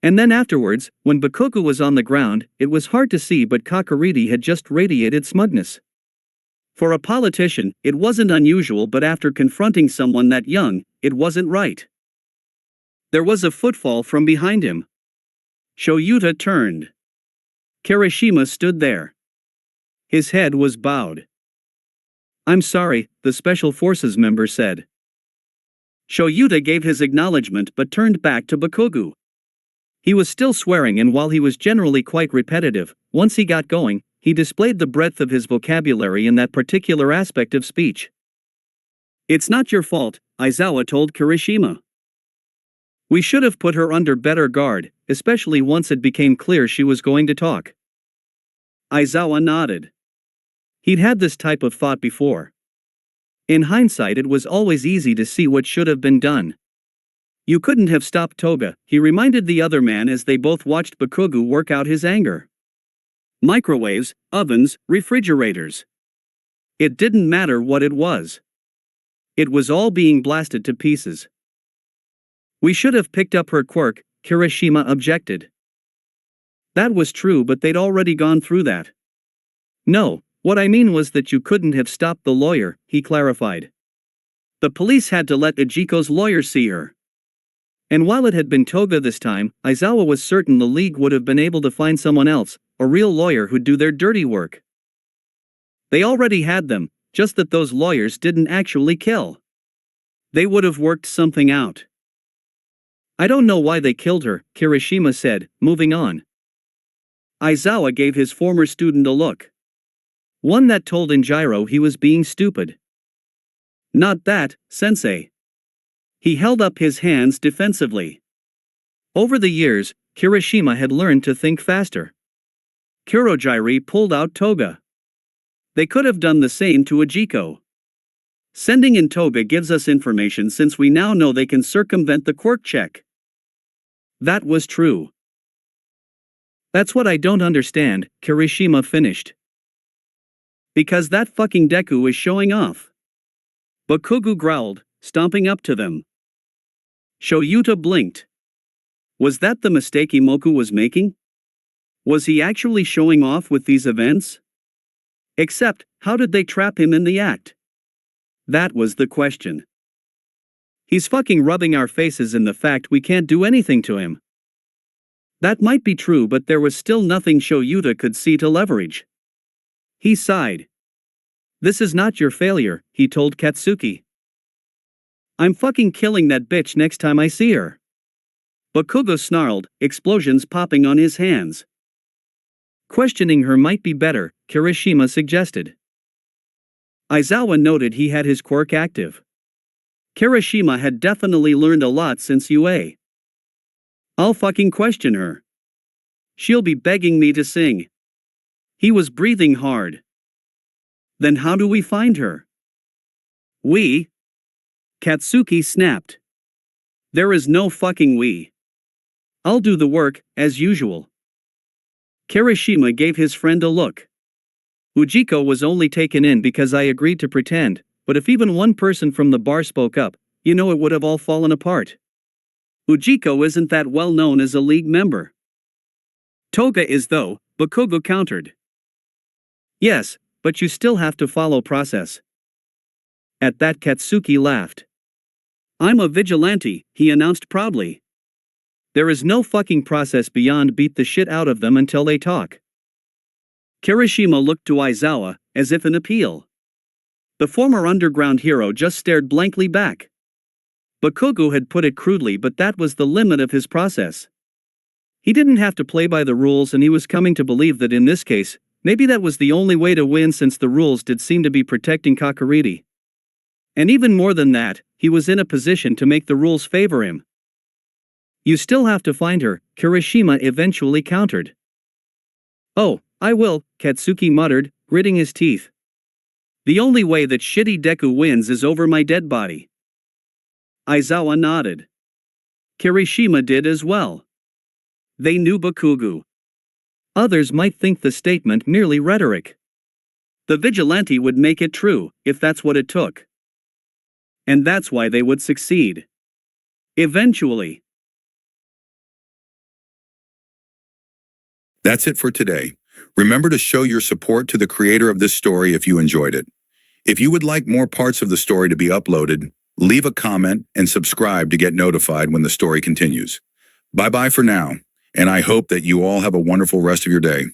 And then afterwards, when Bakugo was on the ground, it was hard to see, but Kakuridi had just radiated smugness. For a politician, it wasn't unusual, but after confronting someone that young, it wasn't right. There was a footfall from behind him. Shoyuta turned. Kirishima stood there. His head was bowed. "I'm sorry," the Special Forces member said. Shoyuta gave his acknowledgement but turned back to Bakugo. He was still swearing, and while he was generally quite repetitive, once he got going, he displayed the breadth of his vocabulary in that particular aspect of speech. "It's not your fault," Aizawa told Kirishima. "We should have put her under better guard, especially once it became clear she was going to talk." Aizawa nodded. He'd had this type of thought before. In hindsight, it was always easy to see what should have been done. "You couldn't have stopped Toga," he reminded the other man as they both watched Bakugo work out his anger. Microwaves, ovens, refrigerators. It didn't matter what it was. It was all being blasted to pieces. "We should have picked up her quirk," Kirishima objected. That was true, but they'd already gone through that. "No, what I mean was that you couldn't have stopped the lawyer," he clarified. "The police had to let Ijiko's lawyer see her." And while it had been Toga this time, Aizawa was certain the League would have been able to find someone else, a real lawyer who'd do their dirty work. They already had them, just that those lawyers didn't actually kill. They would have worked something out. "I don't know why they killed her," Kirishima said, moving on. Aizawa gave his former student a look. One that told Injiro he was being stupid. "Not that, Sensei." He held up his hands defensively. Over the years, Kirishima had learned to think faster. Kurogiri pulled out Toga. They could have done the same to Ijiko. Sending in Toga gives us information, since we now know they can circumvent the quirk check. That was true. "That's what I don't understand," Kirishima finished. "Because that fucking Deku is showing off." Bakugo growled, stomping up to them. Shoyuta blinked. Was that the mistake Imoku was making? Was he actually showing off with these events? Except, how did they trap him in the act? That was the question. "He's fucking rubbing our faces in the fact we can't do anything to him." That might be true, but there was still nothing Shoyuta could see to leverage. He sighed. "This is not your failure," he told Katsuki. "I'm fucking killing that bitch next time I see her." Bakugo snarled, explosions popping on his hands. "Questioning her might be better," Kirishima suggested. Aizawa noted he had his quirk active. Kirishima had definitely learned a lot since UA. "I'll fucking question her. She'll be begging me to sing." He was breathing hard. "Then how do we find her?" "We?" Katsuki snapped. "There is no fucking we. I'll do the work, as usual." Kirishima gave his friend a look. "Ujiko was only taken in because I agreed to pretend, but if even one person from the bar spoke up, it would have all fallen apart. Ujiko isn't that well known as a League member." "Toga is though," Bakugo countered. "Yes, but you still have to follow process." At that, Katsuki laughed. "I'm a vigilante," he announced proudly. "There is no fucking process beyond beat the shit out of them until they talk." Kirishima looked to Aizawa, as if in appeal. The former underground hero just stared blankly back. Bakugo had put it crudely, but that was the limit of his process. He didn't have to play by the rules, and he was coming to believe that in this case, maybe that was the only way to win, since the rules did seem to be protecting Kakuridi. And even more than that, he was in a position to make the rules favor him. "You still have to find her," Kirishima eventually countered. "Oh, I will," Katsuki muttered, gritting his teeth. "The only way that shitty Deku wins is over my dead body." Aizawa nodded. Kirishima did as well. They knew Bakugo. Others might think the statement merely rhetoric. The vigilante would make it true, if that's what it took. and that's why they would succeed. Eventually. That's it for today. Remember to show your support to the creator of this story if you enjoyed it. If you would like more parts of the story to be uploaded, leave a comment and subscribe to get notified when the story continues. Bye-bye for now, and I hope that you all have a wonderful rest of your day.